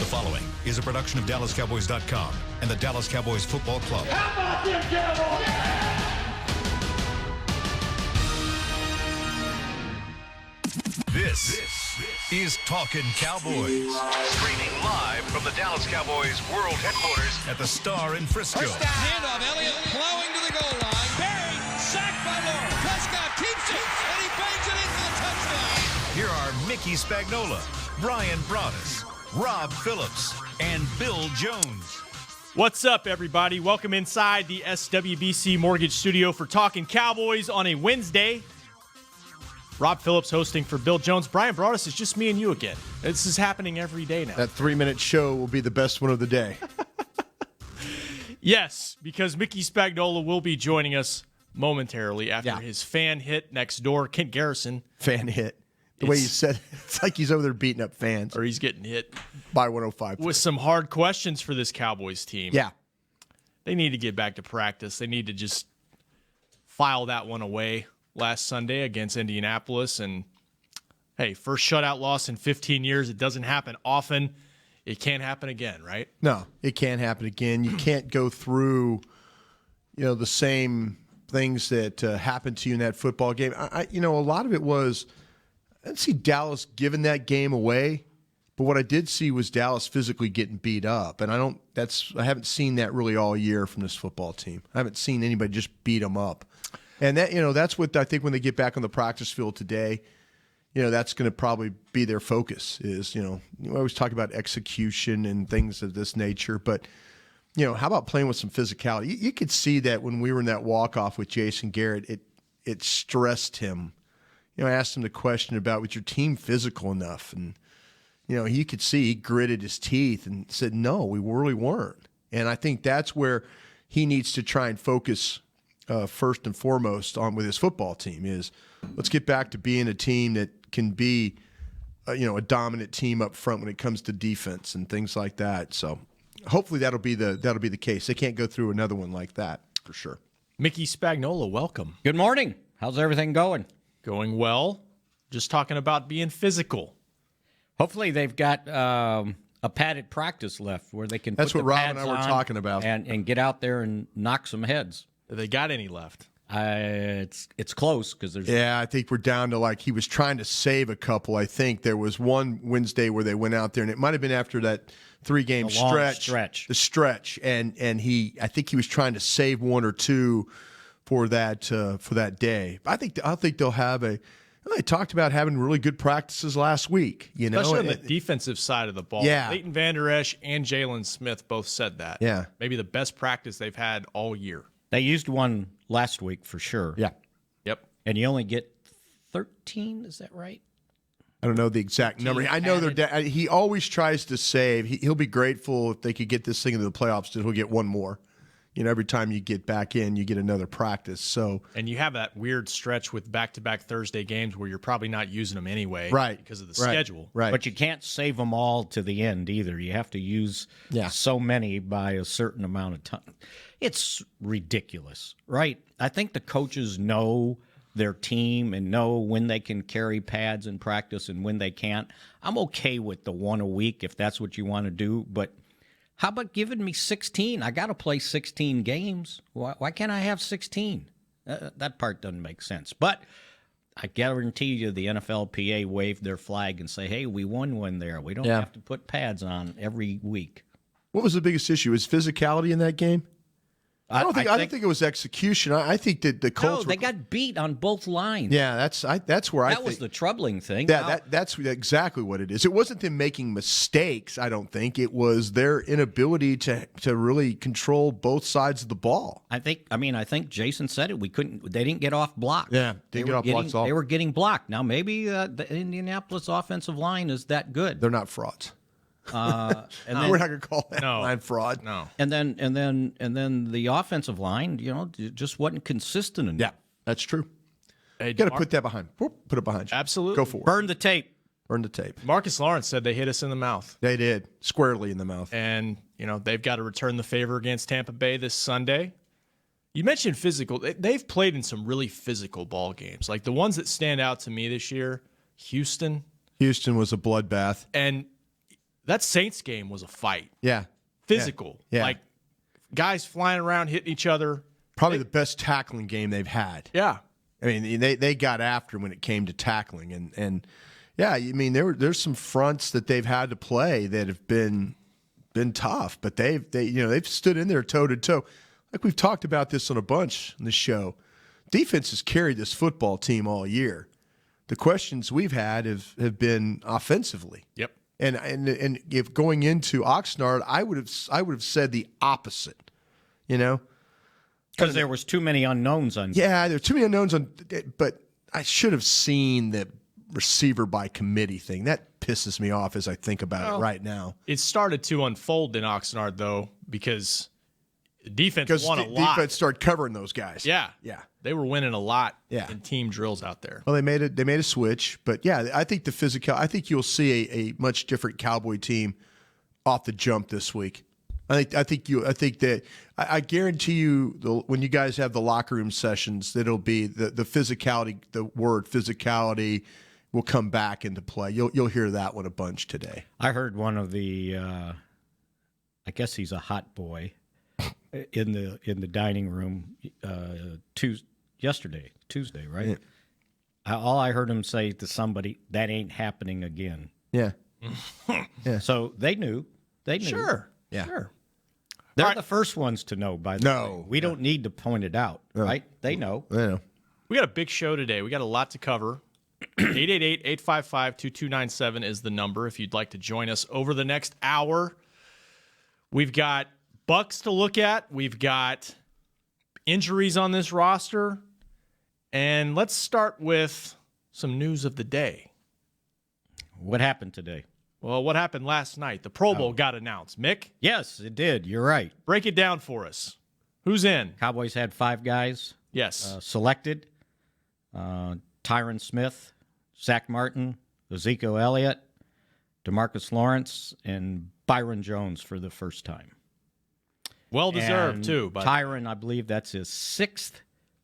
following is a production of DallasCowboys.com and the Dallas Cowboys Football Club. How about them Cowboys? This is Talkin Cowboys. Streaming live from the Dallas Cowboys World Headquarters at the Star in Frisco. First down, handoff, Elliott plowing to the goal line. Buried, sacked by Lawrence. Prescott keeps it, and he bangs it in for the touchdown. Here are Mickey Spagnola, Brian Broaddus, Rob Phillips, and Bill Jones. What's up, everybody? Welcome inside the SWBC Mortgage Studio for Talkin Cowboys on a Wednesday. Rob Phillips hosting for Bill Jones. Brian Broaddus, it's just me and you again. This is happening every day now. That 3-minute show will be the best one of the day. Yes, because Mickey Spagnola will be joining us momentarily after his fan hit next door. Kent Garrison. Fan hit. The way you said it, it's like he's over there beating up fans. Or he's getting hit. By 105. With some hard questions for this Cowboys team. Yeah. They need to get back to practice. They need to just file that one away last Sunday against Indianapolis. And, hey, first shutout loss in 15 years. It doesn't happen often. It can't happen again, right? No, it can't happen again. You can't go through, the same things that happened to you in that football game. A lot of it was – I didn't see Dallas giving that game away, but what I did see was Dallas physically getting beat up, and I haven't seen that really all year from this football team. I haven't seen anybody just beat them up, and that's what I think when they get back on the practice field today, that's going to probably be their focus. Is we always talk about execution and things of this nature, but how about playing with some physicality? You could see that when we were in that walk-off with Jason Garrett, it stressed him. I asked him the question about, was your team physical enough? And, you could see he gritted his teeth and said, no, we really weren't. And I think that's where he needs to try and focus first and foremost on with his football team is let's get back to being a team that can be, a dominant team up front when it comes to defense and things like that. So hopefully that'll be the case. They can't go through another one like that for sure. Mickey Spagnola, welcome. Good morning. How's everything going? Going well. Just talking about being physical. Hopefully they've got a padded practice left where they can That's put what the Rob pads and I were on talking about. and get out there and knock some heads. Have they got any left? It's close because there's. Yeah, I think we're down to he was trying to save a couple. I think there was one Wednesday where they went out there, and it might have been after that 3-game stretch. The stretch, and I think he was trying to save one or two for that day. I think they'll have a. They talked about having really good practices last week. Especially on the defensive side of the ball. Yeah. Leighton Vander Esch and Jalen Smith both said that. Yeah. Maybe the best practice they've had all year. They used one last week for sure. Yeah. Yep. And you only get 13. Is that right? I don't know the exact number. I know he always tries to save. He'll be grateful if they could get this thing into the playoffs. That he'll get one more. Every time you get back in, you get another practice. So, and you have that weird stretch with back-to-back Thursday games where you're probably not using them anyway, right? Because of the schedule, right? But you can't save them all to the end either. You have to use so many by a certain amount of time. It's ridiculous, right? I think the coaches know their team and know when they can carry pads in practice and when they can't. I'm okay with the one a week if that's what you want to do, but. How about giving me 16? I got to play 16 games. Why can't I have 16? That part doesn't make sense. But I guarantee you the NFLPA waved their flag and say, hey, we won one there. We don't have to put pads on every week. What was the biggest issue? Was physicality in that game? I don't think it was execution. I think that the Colts. No, they got beat on both lines. Yeah, that's where I think. That was the troubling thing. Yeah, that's exactly what it is. It wasn't them making mistakes. I don't think it was their inability to really control both sides of the ball. I think Jason said it. They didn't get off block. Yeah, didn't get off blocks. They were getting blocked. Now maybe the Indianapolis offensive line is that good. They're not frauds. And then, we're not going to call that line fraud. No. And then the offensive line, just wasn't consistent enough. Yeah, that's true. Hey, you got to put that behind. Put it behind you. Absolutely. Go for it. Burn the tape. Burn the tape. Marcus Lawrence said they hit us in the mouth. They did. Squarely in the mouth. And, they've got to return the favor against Tampa Bay this Sunday. You mentioned physical. They've played in some really physical ball games. Like the ones that stand out to me this year, Houston. Houston was a bloodbath. And That Saints game was a fight. Yeah. Physical. Yeah. Like guys flying around, hitting each other. Probably the best tackling game they've had. Yeah. I mean, they got after when it came to tackling, and yeah, I mean there's some fronts that they've had to play that have been tough, but they've stood in there toe to toe. Like we've talked about this on a bunch in the show. Defense has carried this football team all year. The questions we've had have been offensively. Yep. And if going into Oxnard, I would have said the opposite. Because there was too many unknowns on. Yeah, there were too many unknowns on. But I should have seen the receiver by committee thing. That pisses me off as I think about it right now. It started to unfold in Oxnard though because defense won a lot. Defense started covering those guys. Yeah. They were winning a lot in team drills out there. Well, they made a switch, but yeah, I think I think you'll see a much different Cowboy team off the jump this week. I think that I guarantee you when you guys have the locker room sessions, that'll be the physicality. The word physicality will come back into play. You'll hear that one a bunch today. I heard one of the, I guess he's a hot boy, in the dining room Tuesday, right? Yeah. All I heard him say to somebody, "That ain't happening again." Yeah. Yeah. So they knew. Sure. Yeah. Sure. They're the first ones to know, by the way. We don't need to point it out, right? They know. They know. We got a big show today. We got a lot to cover. 888-855-2297 is the number if you'd like to join us over the next hour. We've got Bucs to look at. We've got injuries on this roster. And let's start with some news of the day. What happened today? Well, what happened last night? The Pro Bowl got announced. Mick? Yes, it did. You're right. Break it down for us. Who's in? Cowboys had 5 guys selected. Tyron Smith, Zach Martin, Ezekiel Elliott, DeMarcus Lawrence, and Byron Jones for the first time. Well-deserved, too. Tyron, I believe that's his 6th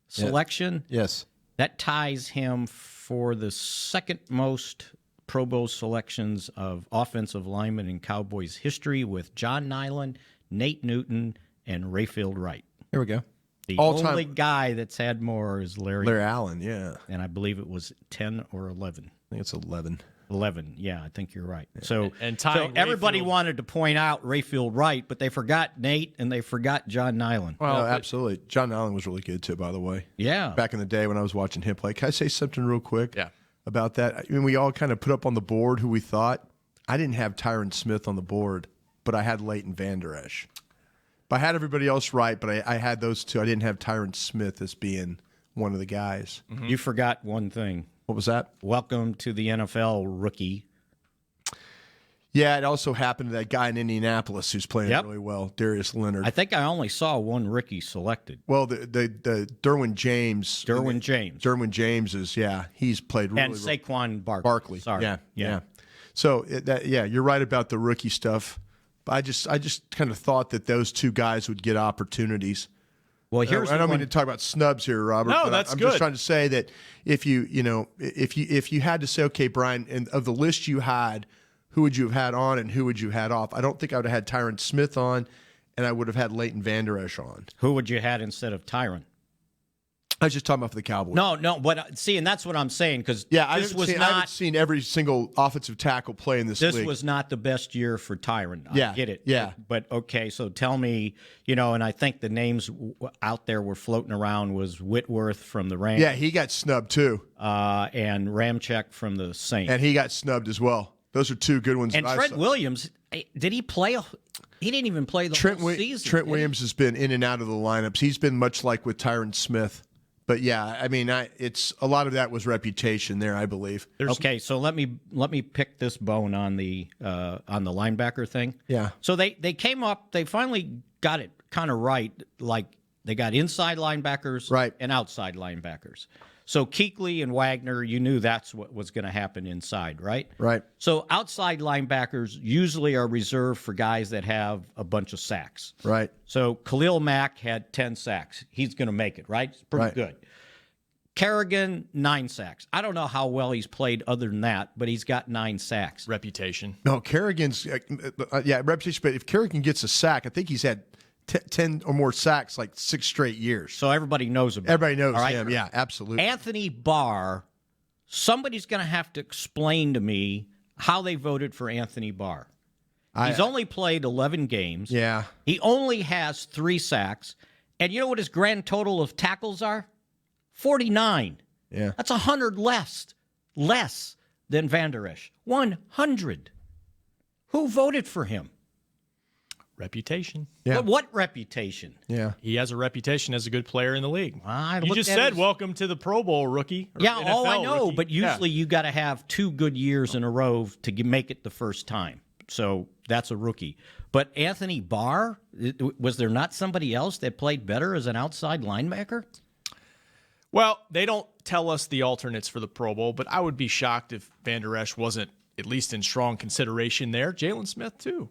selection. Yes. That ties him for the second most Pro Bowl selections of offensive linemen in Cowboys history with John Nyland, Nate Newton, and Rayfield Wright. Here we go. The only guy that's had more is Larry Allen, yeah. And I believe it was 10 or 11. I think it's 11. 11, yeah, I think you're right. So, so everybody wanted to point out Rayfield Wright, but they forgot Nate and they forgot John Nyland. Well, absolutely. John Nyland was really good, too, by the way. Yeah. Back in the day when I was watching him play. Can I say something real quick? Yeah. About that? I mean, we all kind of put up on the board who we thought. I didn't have Tyron Smith on the board, but I had Leighton Vander Esch. I had everybody else right, but I had those two. I didn't have Tyron Smith as being one of the guys. Mm-hmm. You forgot one thing. What was that? Welcome to the NFL, rookie. Yeah, it also happened to that guy in Indianapolis who's playing really well, Darius Leonard. I think I only saw one rookie selected. Well, the Derwin James. Derwin James is, he's played really well. And Saquon Barkley. Sorry. Yeah. So, you're right about the rookie stuff. But I just kind of thought that those two guys would get opportunities. Well, I don't mean to talk about snubs here, Robert. No, but that's I'm good. just trying to say that if you had to say, okay, Brian, and of the list you had, who would you have had on and who would you have had off? I don't think I would have had Tyron Smith on, and I would have had Leighton Vander Esch on. Who would you have had instead of Tyron? I was just talking about for the Cowboys. No, but see, and that's what I'm saying because I haven't seen every single offensive tackle play in this league. This was not the best year for Tyron. I get it. Yeah. But okay, so tell me, and I think the names out there were floating around was Whitworth from the Rams. Yeah, he got snubbed too. And Ramczyk from the Saints. And he got snubbed as well. Those are two good ones. And Trent Williams, did he play? He didn't even play the whole season. Trent Williams has been in and out of the lineups. He's been much like with Tyron Smith. But yeah, I mean, it's a lot of that was reputation there, I believe. Okay, so let me pick this bone on the linebacker thing. Yeah. So they came up. They finally got it kind of right. Like they got inside linebackers and outside linebackers. So Kuechly and Wagner, you knew that's what was going to happen inside, right? Right. So outside linebackers usually are reserved for guys that have a bunch of sacks. Right. So Khalil Mack had 10 sacks. He's going to make it, right? It's pretty good. Kerrigan, 9 sacks. I don't know how well he's played other than that, but he's got 9 sacks. Reputation. No, Kerrigan's reputation. But if Kerrigan gets a sack, I think he's had 10 or more sacks like 6 straight years. So everybody knows about Everybody knows him. him. Yeah, absolutely. Anthony Barr, somebody's going to have to explain to me how they voted for Anthony Barr. He's only played 11 games. Yeah. He only has 3 sacks. And you know what his grand total of tackles are? 49. Yeah. That's 100 less than Van Der Esch. 100. Who voted for him? Reputation. Yeah. What reputation? Yeah. He has a reputation as a good player in the league. I You looked just at said, his- welcome to the Pro Bowl rookie. or Yeah, NFL I know, rookie. but usually Yeah. you got to have 2 good years in a row to make it the first time. So that's a rookie. But Anthony Barr, was there not somebody else that played better as an outside linebacker? Well, they don't tell us the alternates for the Pro Bowl, but I would be shocked if Van Der Esch wasn't at least in strong consideration there. Jalen Smith, too.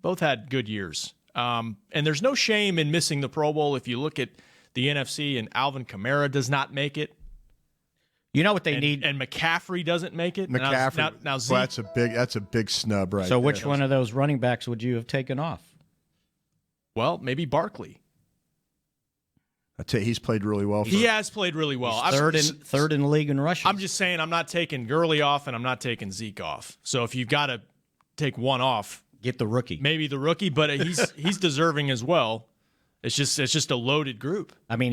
Both had good years. And there's no shame in missing the Pro Bowl if you look at the NFC and Alvin Kamara does not make it. You know what they need? And McCaffrey doesn't make it. McCaffrey. Now Zeke, Well, that's a big snub, right? So which there. one of those running backs would you have taken off? well, maybe Barkley. I tell you, he's played really well. He has played really well. Third in the league in rushing. I'm just saying I'm not taking Gurley off and I'm not taking Zeke off. So if you've got to take one off, Get the rookie. maybe the rookie, but he's deserving as well. It's just a loaded group. I mean,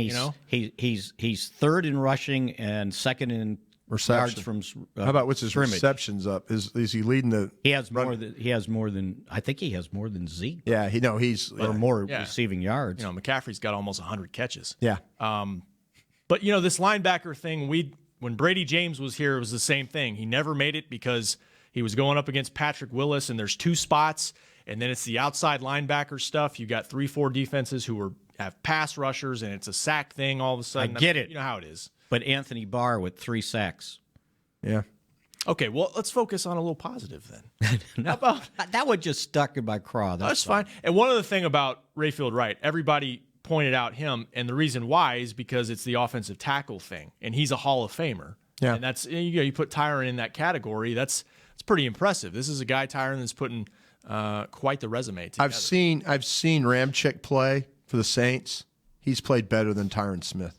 he's he's third in rushing and second in yards Reception. from. How about what's his scrimmage. receptions up? Is he leading the? He has more than. I think he has more than Zeke. Yeah, he's Or more Yeah. receiving yards. McCaffrey's got almost 100 catches. Yeah, But this linebacker thing, when Brady James was here, it was the same thing. He never made it because he was going up against Patrick Willis, and there's 2 spots, and then it's the outside linebacker stuff. You got 3-4 defenses who have pass rushers, and it's a sack thing all of a sudden. I get it. You know how it is. But Anthony Barr with 3 sacks. yeah. Okay, well, let's focus on a little positive then. No, that one just stuck in my craw. That's fine. And one other thing about Rayfield Wright, everybody pointed out him, and the reason why is because it's the offensive tackle thing, and he's a Hall of Famer. Yeah. And that's you put Tyron in that category. That's pretty impressive. This is a guy, Tyron, that's putting quite the resume together. I've seen Ramczyk play for the Saints. He's played better than Tyron Smith.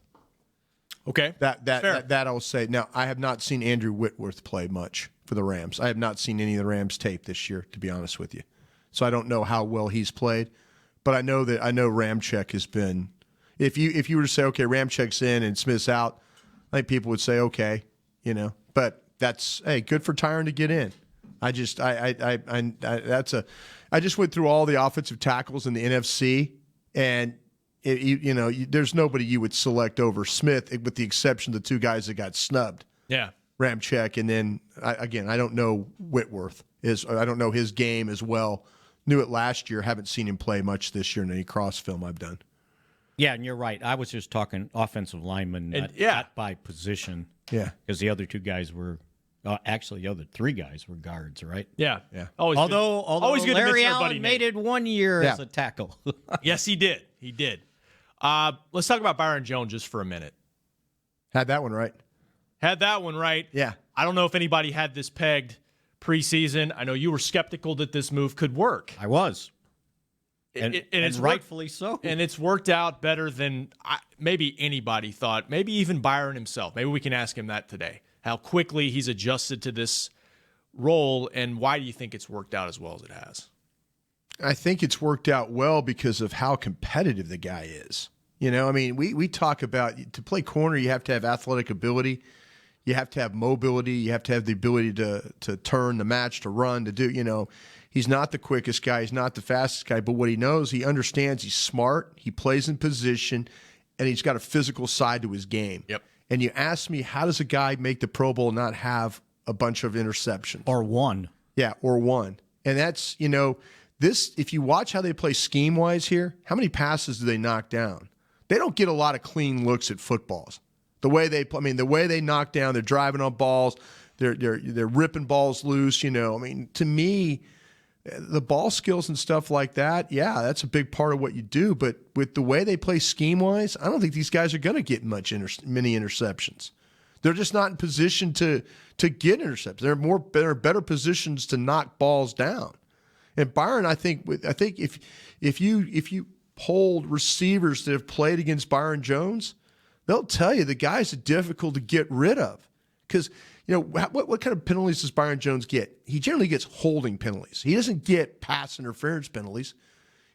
Okay. That I'll say. Now, I have not seen Andrew Whitworth play much for the Rams. I have not seen any of the Rams tape this year, to be honest with you. So I don't know how well he's played, but I know Ramczyk has been. If you were to say, okay, Ramczyk's in and Smith's out, I think people would say, okay, But that's good for Tyron to get in. I just went through all the offensive tackles in the NFC, and there's nobody you would select over Smith, with the exception of the 2 guys that got snubbed. Yeah. Ramczyk, and then I don't know Whitworth. I don't know his game as well. Knew it last year. Haven't seen him play much this year in any cross film I've done. Yeah, and you're right. I was just talking offensive linemen, not by position. Yeah. Because the other 2 guys were actually the other 3 guys were guards, right? Yeah. Yeah. Although always good to Larry miss our Allen buddy made Nate. it 1 year Yeah. as a tackle. Yes, he did. He did. Let's talk about Byron Jones just for a minute. Had that one right. Had that one right. Yeah. I don't know if anybody had this pegged preseason. I know you were skeptical that this move could work. I was. And it's rightfully so. And it's worked out better than maybe anybody thought, maybe even Byron himself. Maybe we can ask him that today, how quickly he's adjusted to this role, and why do you think it's worked out as well as it has? I think it's worked out well because of how competitive the guy is. We talk about, to play corner, you have to have athletic ability. You have to have mobility. You have to have the ability to turn the match, to run, to do, he's not the quickest guy. He's not the fastest guy. But what he knows, he understands, he's smart. He plays in position, and he's got a physical side to his game. Yep. And you ask me, how does a guy make the Pro Bowl not have a bunch of interceptions? Or one. Yeah, or one. And that's, this, if you watch how they play scheme-wise here, how many passes do they knock down? They don't get a lot of clean looks at footballs. The way they knock down, they're driving on balls, they're ripping balls loose. To me, The ball skills and stuff like that, yeah, that's a big part of what you do. But with the way they play scheme-wise, I don't think these guys are going to get many interceptions. They're just not in position to get interceptions. They're better positions to knock balls down. And Byron, I think if you polled receivers that have played against Byron Jones, they'll tell you the guys are difficult to get rid of because. What kind of penalties does Byron Jones get? He generally gets holding penalties. He doesn't get pass interference penalties.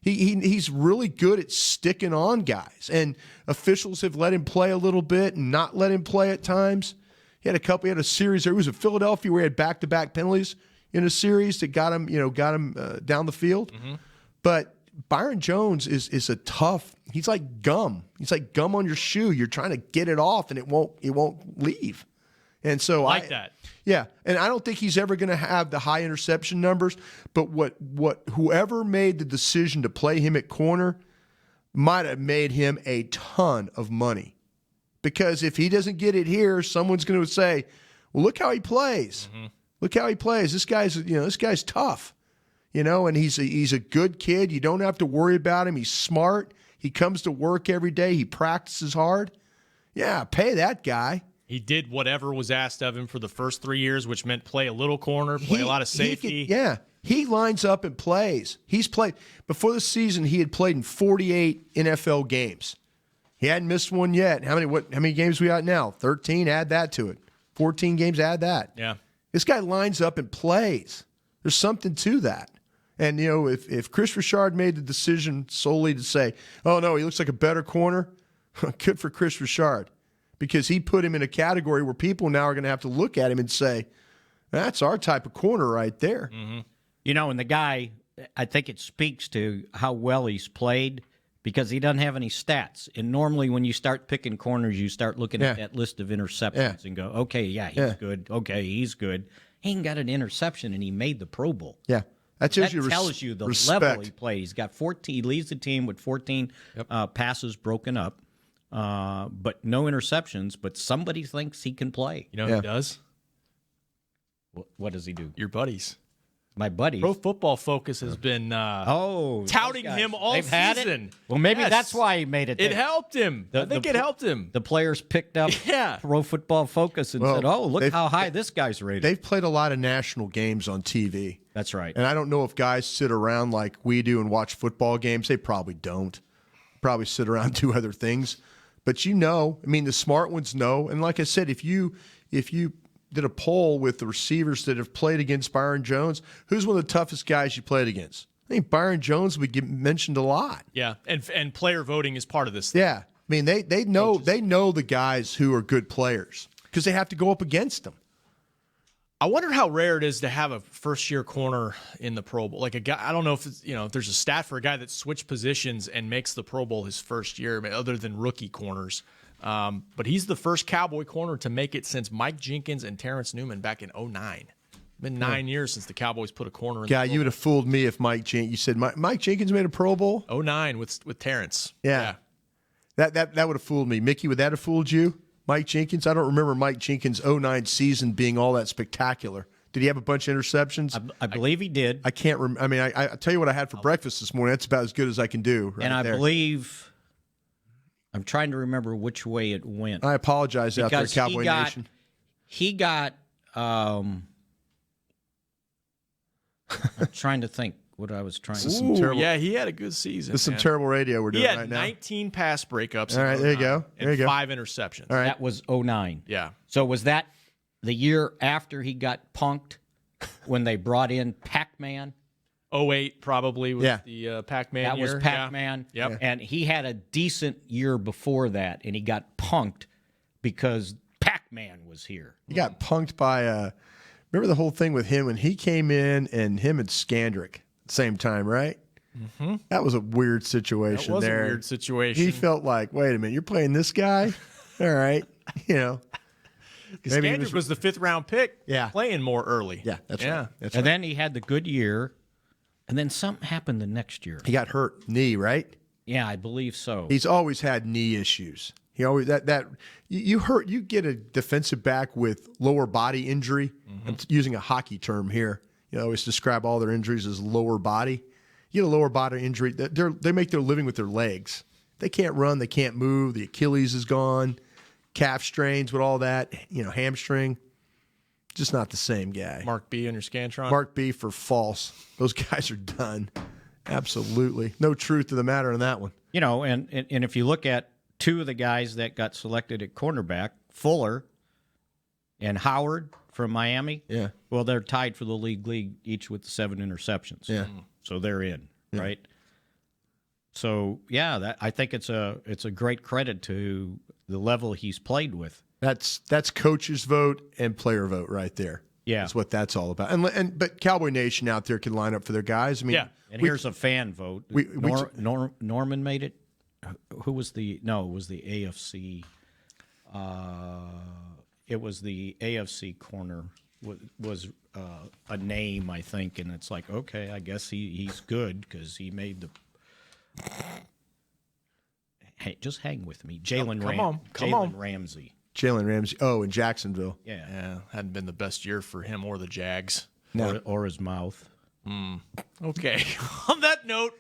He's really good at sticking on guys, and officials have let him play a little bit and not let him play at times. He had a series. He was in Philadelphia where he had back-to-back penalties in a series that got him down the field. Mm-hmm. But Byron Jones is a tough. He's like gum. He's like gum on your shoe. You're trying to get it off, and it won't leave. And so that. Yeah, and I don't think he's ever going to have the high interception numbers, but whoever made the decision to play him at corner might have made him a ton of money. Because if he doesn't get it here, someone's going to say, "Well, look how he plays. Mm-hmm. Look how he plays. This guy's tough." And he's a good kid. You don't have to worry about him. He's smart. He comes to work every day. He practices hard. Yeah, pay that guy. He did whatever was asked of him for the first 3 years, which meant play a little corner, play a lot of safety. He lines up and plays. He's played before the season. He had played in 48 NFL games. He hadn't missed one yet. How many games we got now? 13. Add that to it. 14 games. Add that. Yeah. This guy lines up and plays. There's something to that. And if Chris Richard made the decision solely to say, "Oh no, he looks like a better corner," good for Chris Richard. Because he put him in a category where people now are going to have to look at him and say, "That's our type of corner right there." Mm-hmm. And the guy, I think it speaks to how well he's played because he doesn't have any stats. And normally when you start picking corners, you start looking at that list of interceptions and go, okay, he's good. Okay, he's good. He ain't got an interception, and he made the Pro Bowl. Yeah. That tells you the respect. level he plays. He's got 14. He leads the team with 14 passes broken up. But no interceptions, but somebody thinks he can play. You know who he does? What does he do? Your buddies. My buddies. Pro Football Focus has been touting him all They've season. had it? Well, maybe that's why he made it. It helped him. I think it helped him. The players picked up Pro Football Focus and said, look how high this guy's rated. They've played a lot of national games on TV. That's right. And I don't know if guys sit around like we do and watch football games. They probably don't. Probably sit around and do other things. But the smart ones know. And like I said, if you did a poll with the receivers that have played against Byron Jones, who's one of the toughest guys you played against? I think Byron Jones would get mentioned a lot. Yeah, and player voting is part of this. Yeah, they know the guys who are good players because they have to go up against them. I wonder how rare it is to have a first-year corner in the Pro Bowl. Like a guy, I don't know if if there's a stat for a guy that switched positions and makes the Pro Bowl his first year, other than rookie corners. But he's the first Cowboy corner to make it since Mike Jenkins and Terrence Newman back in 2009. Been 9 years since the Cowboys put a corner in the Pro Bowl. You would have fooled me if you said Mike Jenkins made a Pro Bowl? 2009 with Terrence. Yeah. That would have fooled me. Mickey, would that have fooled you? Mike Jenkins? I don't remember Mike Jenkins' 2009 season being all that spectacular. Did he have a bunch of interceptions? I believe he did. I can't remember. I mean, I tell you what I had for breakfast this morning. That's about as good as I can do. Right, and I believe I'm trying to remember which way it went. I apologize out there, Cowboy Nation. He got. I'm trying to think what I was trying to say. Yeah, he had a good season. This is some terrible radio we're doing right now. He had 19 pass breakups. All right, there you go. And 5 interceptions. All right. That was 2009. Yeah. So was that the year after he got punked when they brought in Pac-Man? 2008 probably was the Pac-Man year. That was Pac-Man. Yeah. Yep. And he had a decent year before that, and he got punked because Pac-Man was here. He got punked by, remember the whole thing with him when he came in and him and Skandrick at the same time, right? Mm-hmm. That was a weird situation a weird situation. He felt like, wait a minute, you're playing this guy? All right. Skandrick was the 5th round pick playing more early. Yeah, that's right. And then he had the good year, and then something happened the next year. He got hurt knee, right? Yeah, I believe so. He's always had knee issues. He always you get a defensive back with lower body injury. Mm-hmm. I'm using a hockey term here. I always describe all their injuries as lower body. You get a lower body injury, they make their living with their legs. They can't run, they can't move. The Achilles is gone, calf strains with all that, hamstring. Just not the same guy. Mark B on your Scantron. Mark B for false. Those guys are done. Absolutely. No truth to the matter in that one. And if you look at two of the guys that got selected at cornerback, Fuller and Howard from Miami, well, they're tied for the league each with 7 interceptions. Yeah. So they're in, right? So, I think it's a great credit to the level he's played with. That's coach's vote and player vote right there. Yeah. That's what that's all about. But Cowboy Nation out there can line up for their guys. I mean, and here's a fan vote. Norman made it. Who was it was the AFC. It was the AFC corner was a name, I think, and it's like, okay, I guess he's good because he made the. Hey, just hang with me, Jalen Ramsey. Jalen Ramsey. Oh, in Jacksonville. Yeah, hadn't been the best year for him or the Jags. No. Or his mouth. Okay. On that note,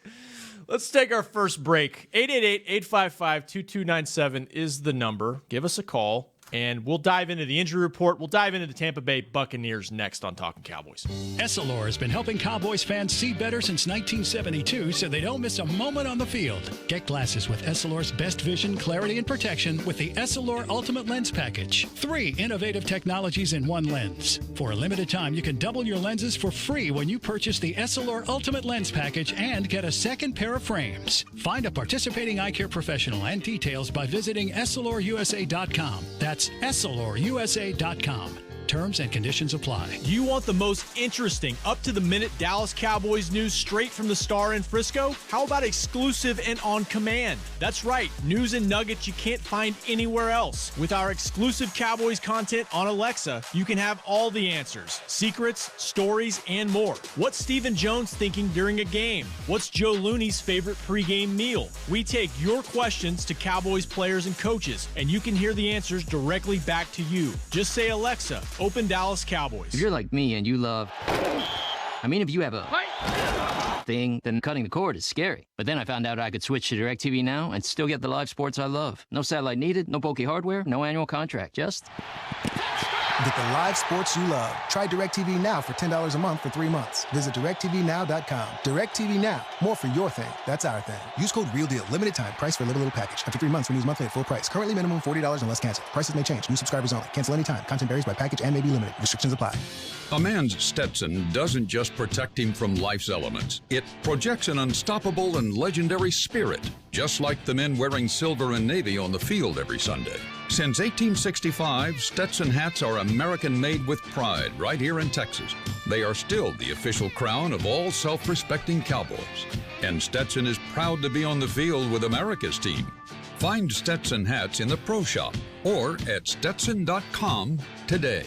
let's take our first break. 888-855-2297 is the number. Give us a call, and we'll dive into the injury report. We'll dive into the Tampa Bay Buccaneers next on Talkin Cowboys. Essilor has been helping Cowboys fans see better since 1972 so they don't miss a moment on the field. Get glasses with Essilor's best vision, clarity, and protection with the Essilor Ultimate Lens Package. 3 innovative technologies in one lens. For a limited time, you can double your lenses for free when you purchase the Essilor Ultimate Lens Package and get a second pair of frames. Find a participating eye care professional and details by visiting EssilorUSA.com. That's EssilorUSA.com. Terms and conditions apply. Do you want the most interesting, up-to-the-minute Dallas Cowboys news straight from the Star in Frisco? How about exclusive and on command? That's right, news and nuggets you can't find anywhere else. With our exclusive Cowboys content on Alexa, you can have all the answers, secrets, stories, and more. What's Stephen Jones thinking during a game? What's Joe Looney's favorite pregame meal? We take your questions to Cowboys players and coaches, and you can hear the answers directly back to you. Just say, Alexa, open Dallas Cowboys. If you're like me and you love... if you have a thing, then cutting the cord is scary. But then I found out I could switch to DirecTV Now and still get the live sports I love. No satellite needed, no bulky hardware, no annual contract, just... Get the live sports you love. Try DirecTV Now for $10 a month for 3 months. Visit DirecTVNow.com. DirecTV Now. More for your thing. That's our thing. Use code REALDEAL. Limited time. Price for little package. After 3 months, renews monthly at full price. Currently minimum $40 unless canceled. Prices may change. New subscribers only. Cancel anytime. Content varies by package and may be limited. Restrictions apply. A man's Stetson doesn't just protect him from life's elements. It projects an unstoppable and legendary spirit, just like the men wearing silver and navy on the field every Sunday. Since 1865, Stetson hats are American-made with pride right here in Texas. They are still the official crown of all self-respecting Cowboys. And Stetson is proud to be on the field with America's team. Find Stetson hats in the Pro Shop or at Stetson.com today.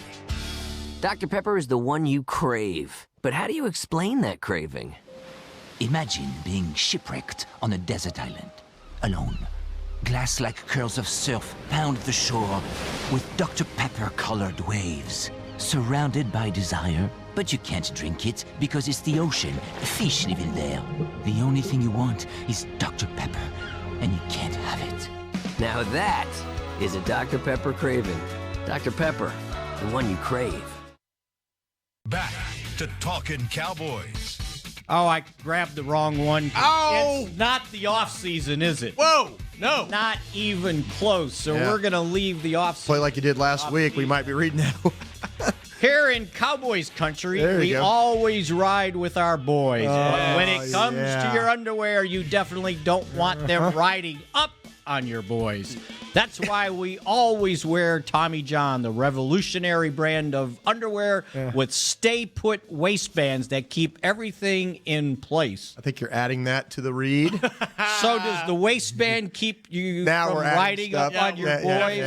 Dr. Pepper is the one you crave. But how do you explain that craving? Imagine being shipwrecked on a desert island, alone. Glass-like curls of surf pound the shore with Dr. Pepper-colored waves. Surrounded by desire, but you can't drink it because it's the ocean. Fish live in there. The only thing you want is Dr. Pepper, and you can't have it. Now that is a Dr. Pepper craving. Dr. Pepper, the one you crave. Back to Talkin' Cowboys. Oh, I grabbed the wrong one. Oh! It's not the offseason, is it? Whoa! No. Not even close. So we're going to leave the offseason. Play like you did last week. We might be reading that. Here in Cowboys country, we always ride with our boys. But when it comes to your underwear, you definitely don't want them riding up on your boys. That's why we always wear Tommy John, the revolutionary brand of underwear with stay-put waistbands that keep everything in place. I think you're adding that to the read. So does the waistband keep you from riding up on your boys?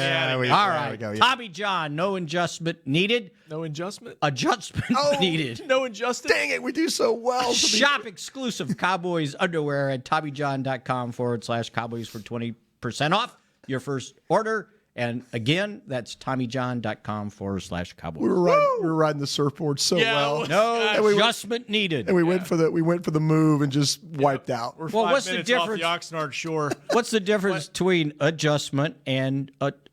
All right. Tommy John, no adjustment needed. No adjustment? Adjustment needed. No adjustment? Dang it, we do so well. Shop exclusive Cowboys underwear at TommyJohn.com/Cowboys for 20% off your first order And again, that's TommyJohn.com/Cowboys. We were riding the surfboard so well. No adjustment needed. And we went for the move and just wiped out. We're Well, what's the difference? difference? Off the Oxnard shore. What's the difference between adjustment and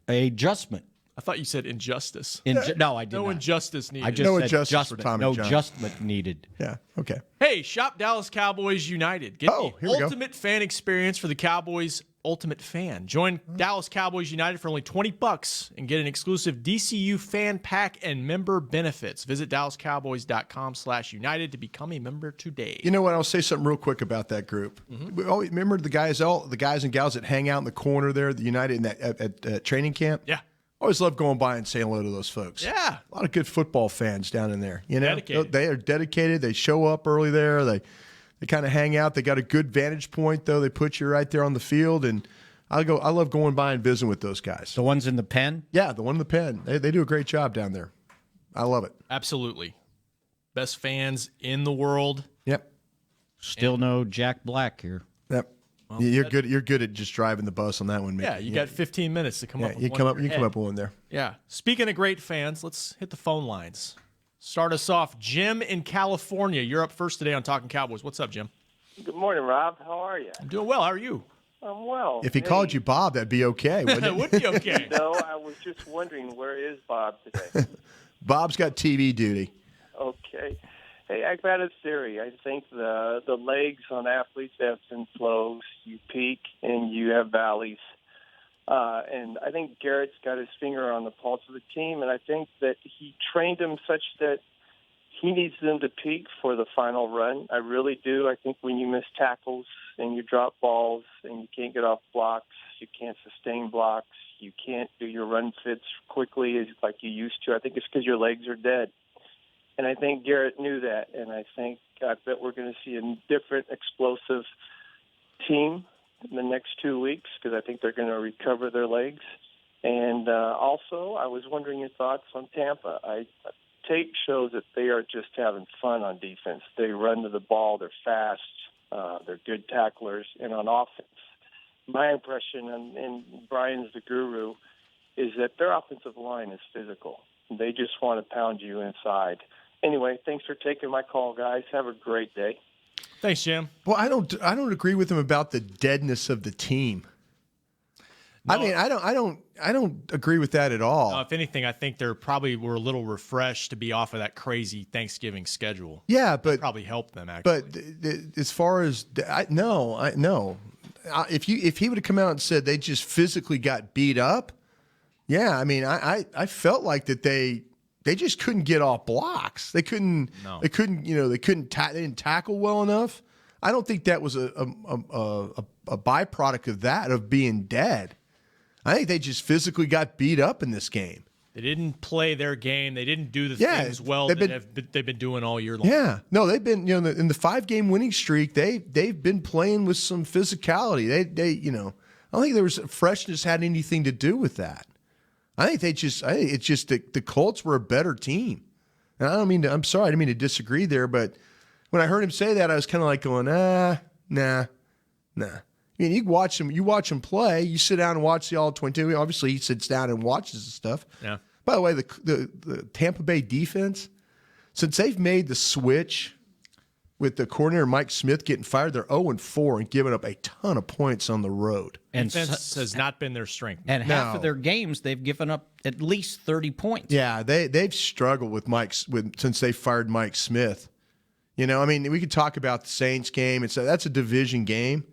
adjustment? I thought you said injustice. No, I did No not. injustice needed. I just No said adjustments for adjustment. Tommy No John. adjustment needed. Yeah. Okay. Hey, shop Dallas Cowboys United. Get here we the go. ultimate fan experience for the Cowboys ultimate fan. Join Dallas Cowboys United for only $20 and get an exclusive DCU fan pack and member benefits. Visit DallasCowboys.com/United to become a member today. You know what? I'll say something real quick about that group. We always, remember the guys and gals that hang out in the corner there, the United in that at training camp. Yeah. Always love going by and saying hello to those folks. Yeah. A lot of good football fans down in there. You know, Dedicated. They are dedicated. They show up early there. They kind of hang out. They got a good vantage point though. They put you right there on the field, and I love going by and visiting with those guys. The ones in the pen? Yeah, the one in the pen. They do a great job down there. I love it. Absolutely. Best fans in the world. Yep. Still no Jack Black here. Yep. Well, you're good. You're good at just driving the bus on that one, man. Yeah, you got 15 minutes to come up with you one come in up. your You come head. up with one there. Yeah. Speaking of great fans, let's hit the phone lines. Start us off. Jim in California. You're up first today on Talkin' Cowboys. What's up, Jim? Good morning, Rob. How are you? I'm doing well. How are you? I'm well. If he called you Bob, that'd be okay, wouldn't it? It would be okay. No, I was just wondering, where is Bob today? Bob's got TV duty. Okay. Hey, I've got a theory. I think the legs on athletes ebbs and flows. You peak and you have valleys. And I think Garrett's got his finger on the pulse of the team, and I think that he trained them such that he needs them to peak for the final run. I really do. I think when you miss tackles and you drop balls and you can't get off blocks, you can't sustain blocks, you can't do your run fits quickly as like you used to. I think it's because your legs are dead. And I think Garrett knew that, and I bet we're going to see a different explosive team in the next 2 weeks because I think they're going to recover their legs. And also, I was wondering your thoughts on Tampa. Tape shows that they are just having fun on defense. They run to the ball. They're fast. They're good tacklers. And on offense, my impression, and Brian's the guru, is that their offensive line is physical. They just want to pound you inside. Anyway, thanks for taking my call, guys. Have a great day. Thanks, Jim. Well, I don't agree with him about the deadness of the team. No. I mean, I don't agree with that at all. If anything, I think they probably were a little refreshed to be off of that crazy Thanksgiving schedule. Yeah, but that probably helped them actually. But as far as no. If he would have come out and said they just physically got beat up, yeah, I mean, I felt like that they just couldn't get off blocks. They couldn't. No. They couldn't. They couldn't. They didn't tackle well enough. I don't think that was a byproduct of that, of being dead. I think they just physically got beat up in this game. They didn't play their game. They didn't do the things well that they've been doing all year long. Yeah, no, they've been in the 5-game winning streak. They've been playing with some physicality. They I don't think there was freshness had anything to do with that. I think it's just the Colts were a better team. And I'm sorry, I didn't mean to disagree there, but when I heard him say that, I was kind of like going, nah. I mean, you watch him play. You sit down and watch the All-22. Obviously, he sits down and watches the stuff. Yeah. By the way, the Tampa Bay defense, since they've made the switch with the coordinator Mike Smith getting fired, they're 0-4 and giving up a ton of points on the road. And defense has not been their strength. And half of their games, they've given up at least 30 points. Yeah, they've struggled with since they fired Mike Smith. I mean, we could talk about the Saints game. That's a division game.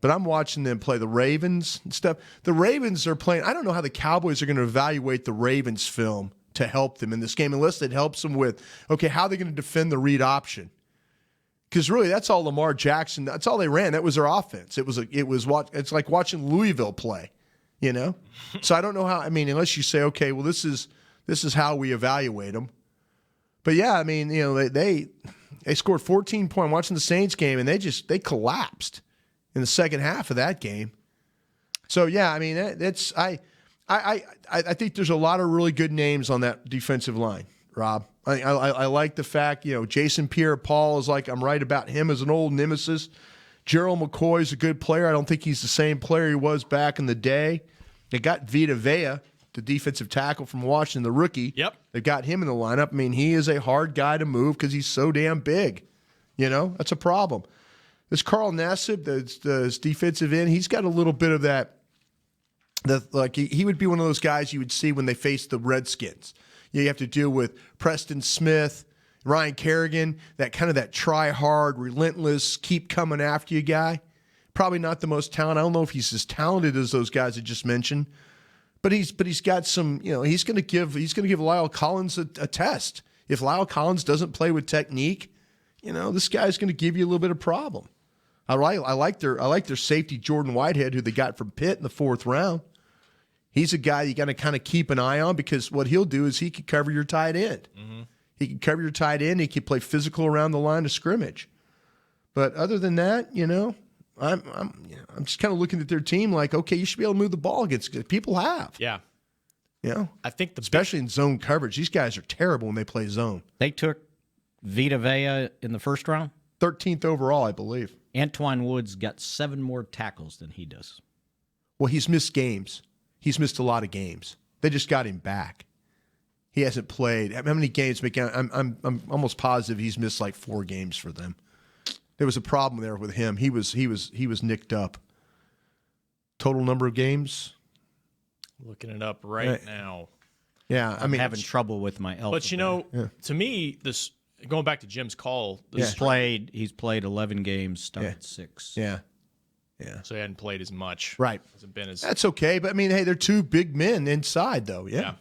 But I'm watching them play the Ravens and stuff. The Ravens are playing. I don't know how the Cowboys are going to evaluate the Ravens film to help them in this game, unless it helps them with, okay, how are they going to defend the read option? Because really, that's all Lamar Jackson. That's all they ran. That was their offense. It's like watching Louisville play, So I don't know how. I mean, unless you say, okay, well, this is how we evaluate them. But yeah, I mean, they scored 14 points. Watching the Saints game, and they collapsed in the second half of that game. So yeah, I mean, I think there's a lot of really good names on that defensive line, Rob. I like the fact, Jason Pierre-Paul is like, I'm right about him as an old nemesis. Gerald McCoy's a good player. I don't think he's the same player he was back in the day. They got Vita Vea, the defensive tackle from Washington, the rookie. Yep. They've got him in the lineup. I mean, he is a hard guy to move because he's so damn big. That's a problem. This Carl Nassib, the defensive end, he's got a little bit of that. He would be one of those guys you would see when they face the Redskins. You have to deal with Preston Smith, Ryan Kerrigan, that try hard, relentless, keep coming after you guy. Probably not the most talented. I don't know if he's as talented as those guys I just mentioned, but he's got some. He's going to give Lyle Collins a test. If Lyle Collins doesn't play with technique, this guy's going to give you a little bit of problem. I like their safety Jordan Whitehead, who they got from Pitt in the 4th round. He's a guy you got to kind of keep an eye on because what he'll do is he can cover your tight end. Mm-hmm. He can cover your tight end. He can play physical around the line of scrimmage. But other than that, I'm just kind of looking at their team like, okay, you should be able to move the ball against people have. Yeah. I think especially in zone coverage, these guys are terrible when they play zone. They took Vita Vea in the 1st round? 13th overall, I believe. Antoine Woods got 7 more tackles than he does. Well, he's missed games. He's missed a lot of games. They just got him back. He hasn't played. How many games? I'm almost positive he's missed like 4 games for them. There was a problem there with him. He was nicked up. Total number of games? Looking it up right now. Yeah, I'm having trouble with my elbow. But to me, this going back to Jim's call, he's played 11 games, started 6. Yeah. So he hadn't played as much. Right. Hasn't been as. That's okay, but hey, they're 2 big men inside though. Yeah.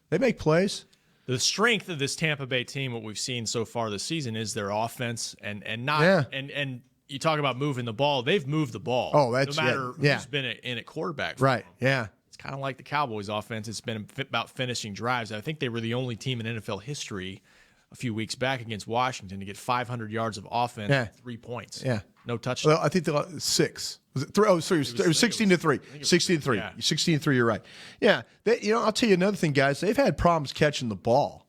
They make plays. The strength of this Tampa Bay team, what we've seen so far this season, is their offense, and you talk about moving the ball. They've moved the ball. Oh, that's no matter who's been in at quarterback. For right. them. Yeah. It's kind of like the Cowboys' offense. It's been about finishing drives. I think they were the only team in NFL history a few weeks back against Washington to get 500 yards of offense, and 3 points. Yeah. No touchdown. Well, I think they got 6. Was it 3? Oh, sorry. It was 16-3. 16-3. Yeah. 16-3. You're right. Yeah. I'll tell you another thing, guys. They've had problems catching the ball.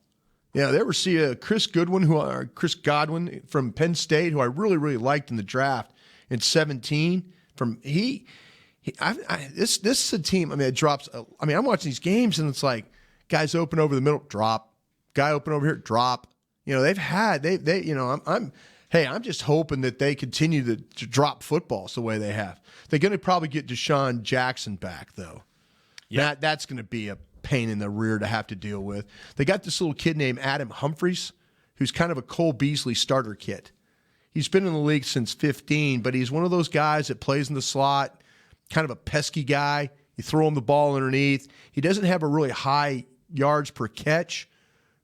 They ever see Chris Godwin from Penn State, who I really, really liked in the draft in 2017. This is a team. It drops. I'm watching these games and it's like guys open over the middle, drop. Guy open over here, drop. I'm just hoping that they continue to drop footballs the way they have. They're going to probably get Deshaun Jackson back, though. Yeah. That's going to be a pain in the rear to have to deal with. They got this little kid named Adam Humphries, who's kind of a Cole Beasley starter kid. He's been in the league since 15, but he's one of those guys that plays in the slot, kind of a pesky guy. You throw him the ball underneath. He doesn't have a really high yards per catch,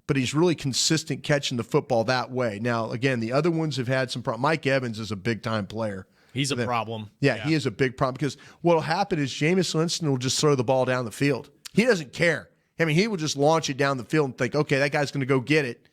but he's really consistent catching the football that way. Now, again, the other ones have had some problems. Mike Evans is a big-time player. He's a problem. Yeah, he is a big problem because what will happen is Jameis Winston will just throw the ball down the field. He doesn't care. He will just launch it down the field and think, okay, that guy's going to go get it.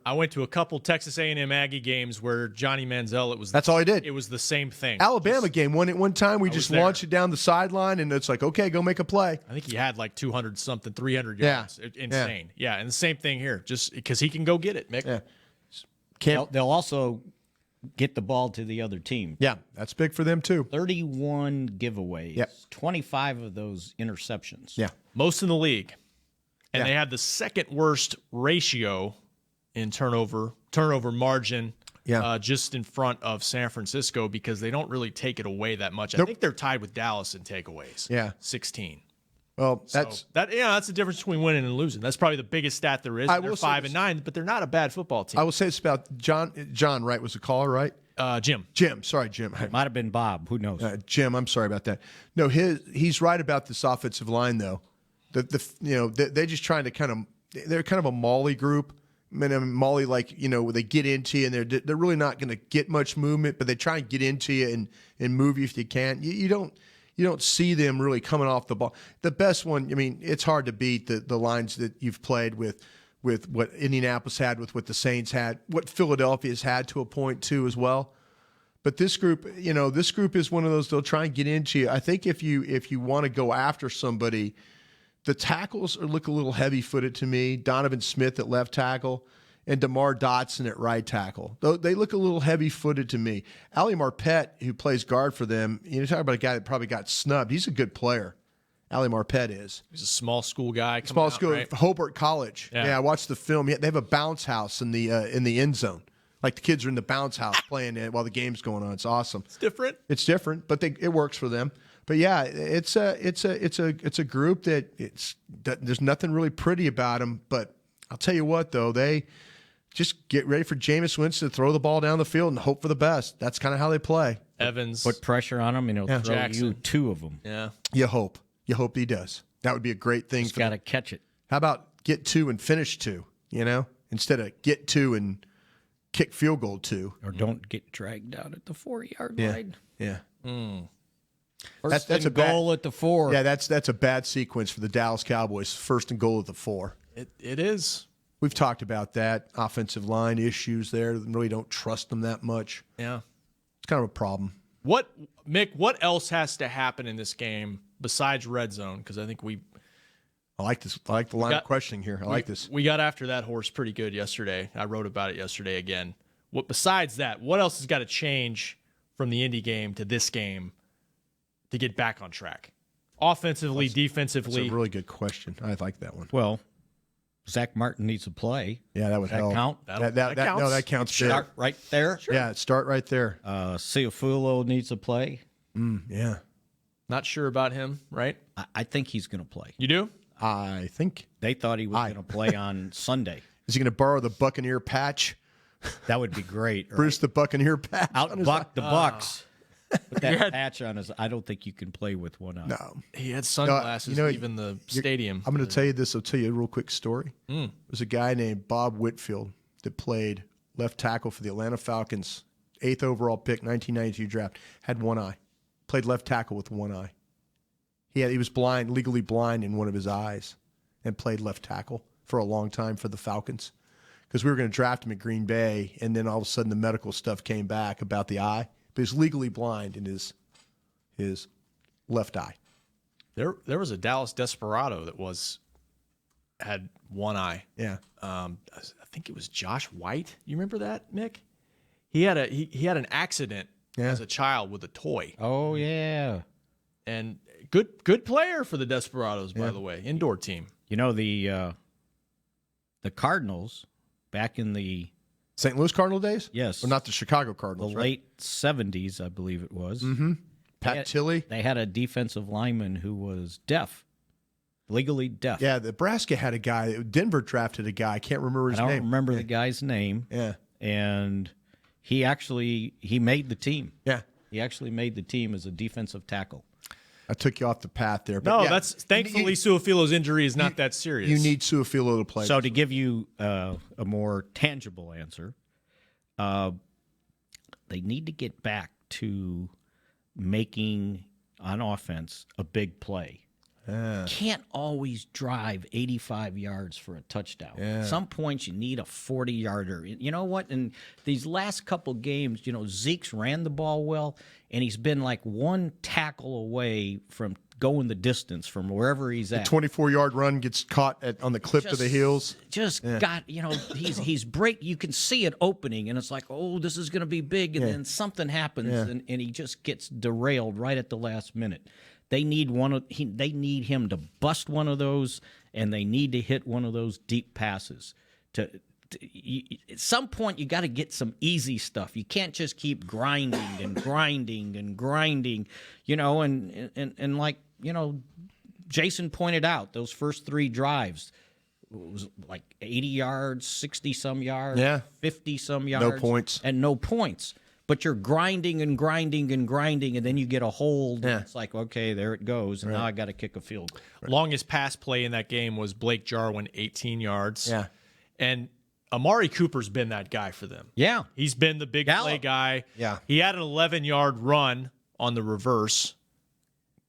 I went to a couple Texas A&M Aggie games where Johnny Manziel, that's all he did. It was the same thing. Alabama game, one time we just launched it down the sideline, and it's like, okay, go make a play. I think he had like 200-something, 300 yards. Insane. Yeah, and the same thing here, just because he can go get it, Mick. Yeah. They'll also get the ball to the other team. Yeah, that's big for them too. 31 giveaways, 25 of those interceptions. Yeah. Most in the league. And they had the second worst ratio in turnover margin, just in front of San Francisco because they don't really take it away that much. I think they're tied with Dallas in takeaways. Yeah. 16. Well, that's the difference between winning and losing. That's probably the biggest stat there is. They're 5-9, but they're not a bad football team. I will say it's about John Wright was the caller, right? Jim. Sorry, Jim. It might have been Bob. Who knows? Jim, I'm sorry about that. No, he's right about this offensive line though. They're just trying to they're kind of a Molly group. Molly, they get into you and they're really not going to get much movement, but they try and get into you and move you if you can. You don't see them really coming off the ball. The best one, it's hard to beat the lines that you've played with what Indianapolis had, with what the Saints had, what Philadelphia's had to a point too as well. But this group is one of those, they'll try and get into you. I think if you want to go after somebody, the tackles look a little heavy-footed to me. Donovan Smith at left tackle and DeMar Dotson at right tackle. They look a little heavy-footed to me. Ali Marpet, who plays guard for them, talk about a guy that probably got snubbed. He's a good player. Ali Marpet is. He's a small school guy. Small out, school, right? Hobart College. Yeah, I watched the film. Yeah, they have a bounce house in the end zone. Like the kids are in the bounce house playing it while the game's going on. It's awesome. It's different. It's different, but it works for them. But yeah, it's a group that there's nothing really pretty about them. But I'll tell you what, though, they just get ready for Jameis Winston to throw the ball down the field and hope for the best. That's kind of how they play. Evans. Put pressure on him, and he'll throw Jackson. you 2 of them. Yeah. You hope he does. That would be a great thing. He's got to catch it. How about get 2 and finish 2? Instead of get 2 and kick field goal 2, or don't get dragged down at the 4-yard line. Yeah. That's a goal at the 4. Yeah, that's a bad sequence for the Dallas Cowboys. First and goal at the 4. It is. We've talked about that offensive line issues there. Really don't trust them that much. Yeah, it's kind of a problem. Mick? What else has to happen in this game besides red zone? Because I think I like this. I like the line of questioning here. I like this. We got after that horse pretty good yesterday. I wrote about it yesterday again. Besides that, what else has got to change from the Indy game to this game to get back on track? Offensively, defensively. That's a really good question. I like that one. Well, Zach Martin needs to play. Yeah, that would help. Count? That counts. No, that counts. Start right there. Sure. Yeah, start right there. Ciafulo needs to play. Yeah. Not sure about him, right? I think he's going to play. You do? I think they thought he was going to play on Sunday. Is he going to borrow the Buccaneer patch? That would be great. Right? Bruce the Buccaneer patch. Outbuck the Bucs. With that patch on his, I don't think you can play with one eye. No. He had sunglasses leaving the stadium. I'm going to tell you this. I'll tell you a real quick story. There's a guy named Bob Whitfield that played left tackle for the Atlanta Falcons, 8th overall pick, 1992 draft. Had one eye. Played left tackle with one eye. He was blind, legally blind in one of his eyes, and played left tackle for a long time for the Falcons. Because we were going to draft him at Green Bay, and then all of a sudden the medical stuff came back about the eye. But he's legally blind in his left eye. There was a Dallas Desperado that had one eye. Yeah. I think it was Josh White. You remember that, Mick? He had an accident as a child with a toy. Oh yeah. And good player for the Desperados, by the way, indoor team. You know the Cardinals back in the St. Louis Cardinal days? Yes. Well, not the Chicago Cardinals, the late 70s, I believe it was. Mm-hmm. Pat Tilley. They had a defensive lineman who was deaf, legally deaf. Yeah, Nebraska had a guy. Denver drafted a guy. I can't remember his name. I don't remember the guy's name. Yeah. And he made the team. Yeah. He actually made the team as a defensive tackle. I took you off the path there. But no, that's thankfully Suafilo's injury is not that serious. You need Suafilo to play. So to give you a more tangible answer, they need to get back to making on offense a big play. Can't always drive 85 yards for a touchdown. At some points, you need a 40-yarder. You know what? In these last couple games, Zeke's ran the ball well, and he's been like one tackle away from going the distance from wherever he's at. The 24-yard run gets caught on the clip of the heels. Got, he's break. You can see it opening, and it's like, oh, this is going to be big, and then something happens, and he just gets derailed right at the last minute. They need they need him to bust one of those, and they need to hit one of those deep passes. At some point, you got to get some easy stuff. You can't just keep grinding and grinding and grinding, and like Jason pointed out, those first 3 drives was like 80 yards, 60-some yards, 50-some yards, no points. But you're grinding and grinding and grinding, and then you get a hold. And it's like, okay, there it goes, and now I got to kick a field goal. Longest pass play in that game was Blake Jarwin, 18 yards. Yeah. And Amari Cooper's been that guy for them. Yeah. He's been the big play guy. Yeah. He had an 11-yard run on the reverse.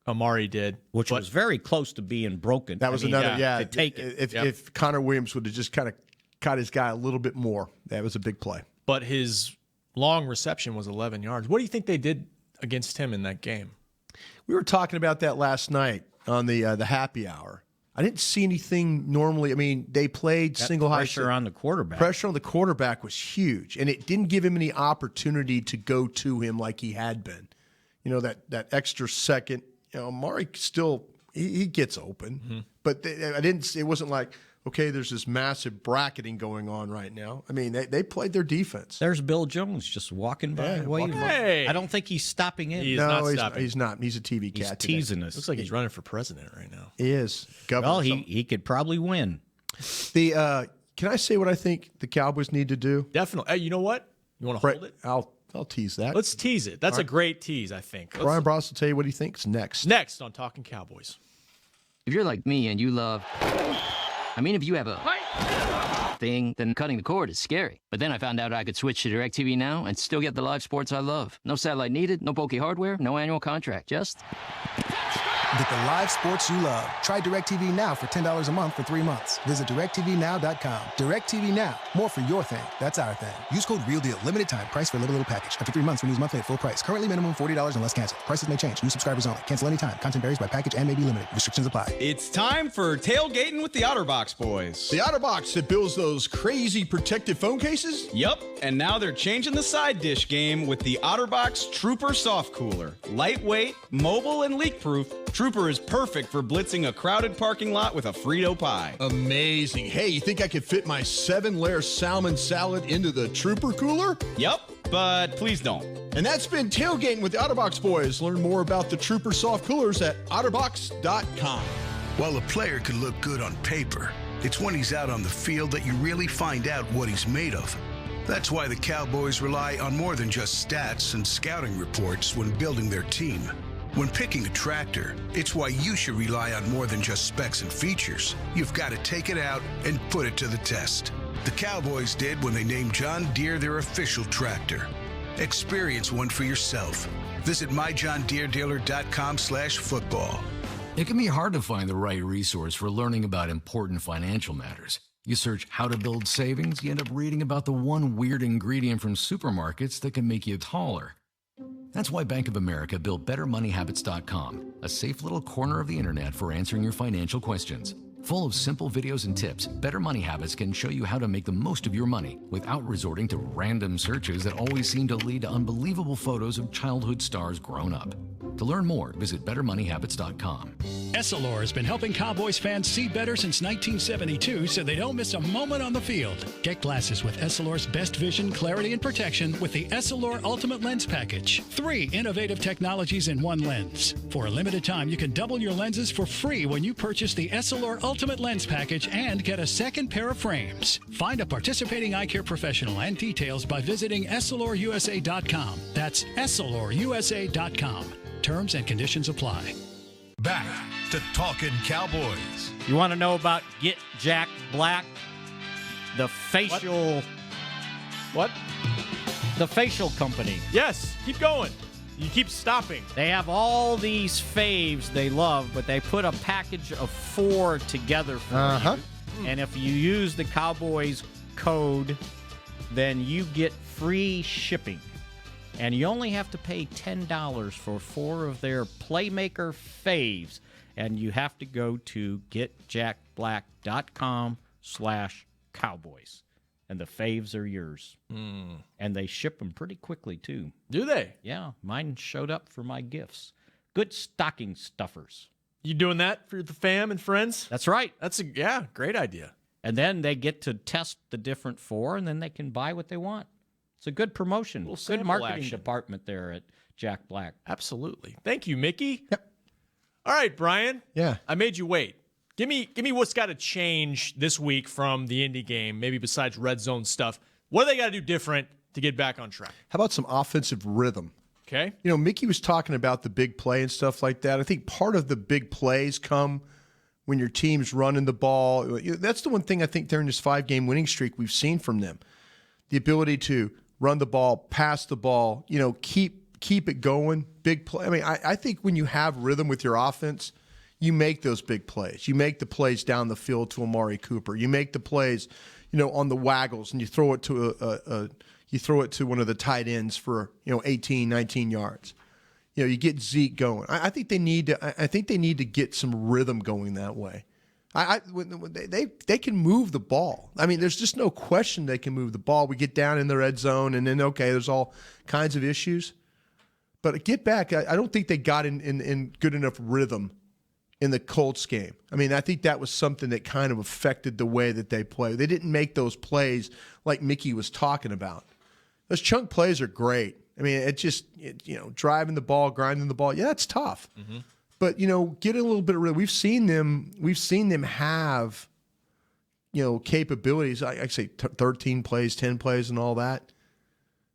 Amari did. Which was very close to being broken. That was to take it. If Connor Williams would have just kind of caught his guy a little bit more, that was a big play. But his long reception was 11 yards. What do you think they did against him in that game? We were talking about that last night on the happy hour. I didn't see anything normally. I mean, they played single high. Pressure on the quarterback. Pressure on the quarterback was huge, and it didn't give him any opportunity to go to him like he had been. That extra second. Amari still he gets open. But it wasn't like, okay, there's this massive bracketing going on right now. I mean, they played their defense. There's Bill Jones just walking by. Hey. I don't think he's stopping in. He's not stopping. He's not. He's a TV cat. He's today. teasing us. Looks like he's running for president right now. He is. Governor. Well, he could probably win. Can I say what I think the Cowboys need to do? Definitely. Hey, you know what? You want to hold it? I'll tease that. Let's tease it. That's a great tease, I think. Brian Bross will tell you what he thinks next. Next on Talkin' Cowboys. If you're like me and you love... if you have a thing, then cutting the cord is scary. But then I found out I could switch to DirecTV Now and still get the live sports I love. No satellite needed, no bulky hardware, no annual contract, just... Get the live sports you love. Try DirecTV Now for $10 a month for 3 months. Visit DirecTVNow.com. DirecTV Now. More for your thing. That's our thing. Use code REALDEAL. Limited time. Price for a little package. After 3 months, renews monthly at full price. Currently minimum $40 unless canceled. Prices may change. New subscribers only. Cancel anytime. Content varies by package and may be limited. Restrictions apply. It's time for tailgating with the OtterBox boys. The OtterBox that builds those crazy protective phone cases? Yup, and now they're changing the side dish game with the OtterBox Trooper Soft Cooler. Lightweight, mobile, and leak-proof, Trooper is perfect for blitzing a crowded parking lot with a Frito pie. Amazing. Hey, you think I could fit my 7-layer salmon salad into the Trooper cooler? Yup, but please don't. And that's been Tailgating with the OtterBox boys. Learn more about the Trooper soft coolers at otterbox.com. While a player could look good on paper, it's when he's out on the field that you really find out what he's made of. That's why the Cowboys rely on more than just stats and scouting reports when building their team. When picking a tractor, it's why you should rely on more than just specs and features. You've got to take it out and put it to the test. The Cowboys did when they named John Deere their official tractor. Experience one for yourself. Visit myjohndeeredealer.com/football. It can be hard to find the right resource for learning about important financial matters. You search how to build savings, you end up reading about the one weird ingredient from supermarkets that can make you taller. That's why Bank of America built BetterMoneyHabits.com, a safe little corner of the internet for answering your financial questions. Full of simple videos and tips, Better Money Habits can show you how to make the most of your money without resorting to random searches that always seem to lead to unbelievable photos of childhood stars grown up. To learn more, visit BetterMoneyHabits.com. Essilor has been helping Cowboys fans see better since 1972 so they don't miss a moment on the field. Get glasses with Essilor's best vision, clarity, and protection with the Essilor Ultimate Lens Package. 3 innovative technologies in one lens. For a limited time, you can double your lenses for free when you purchase the Essilor Ultimate Lens Package and get a second pair of frames. Find a participating eye care professional and details by visiting EssilorUSA.com. That's EssilorUSA.com. Terms and conditions apply. Back to Talkin' Cowboys. You want to know about Get Jack Black? The facial... What? The facial company. Yes, keep going. You keep stopping. They have all these faves they love, but they put a package of 4 together for you. And if you use the Cowboys code, then you get free shipping. And you only have to pay $10 for 4 of their Playmaker faves. And you have to go to getjackblack.com/Cowboys. And the faves are yours. And they ship them pretty quickly, too. Do they? Yeah. Mine showed up for my gifts. Good stocking stuffers. You doing that for the fam and friends? That's right. That's a great idea. And then they get to test the different 4, and then they can buy what they want. It's a good promotion. Good marketing department there at Jack Black. Absolutely. Thank you, Mickey. Yep. All right, Brian. Yeah. I made you wait. Give me what's got to change this week from the Indy game, maybe besides red zone stuff. What do they got to do different to get back on track? How about some offensive rhythm? Okay. You know, Mickey was talking about the big play and stuff like that. I think part of the big plays come when your team's running the ball. That's the one thing I think during this 5-game winning streak we've seen from them. The ability to run the ball, pass the ball, keep it going, big play. I mean, I think when you have rhythm with your offense, you make those big plays. You make the plays down the field to Amari Cooper. You make the plays, on the waggles, and you throw it to one of the tight ends for 18, 19 yards. You get Zeke going. I think they need to get some rhythm going that way. They can move the ball. I mean, there's just no question they can move the ball. We get down in the red zone, and then, there's all kinds of issues. But get back, I don't think they got in good enough rhythm in the Colts game. I mean, I think that was something that kind of affected the way that they play. They didn't make those plays like Mickey was talking about. Those chunk plays are great. I mean, driving the ball, grinding the ball. Yeah, it's tough. Mm-hmm. But, get a little bit of rhythm. We've seen them have, capabilities. I say 13 plays, 10 plays and all that.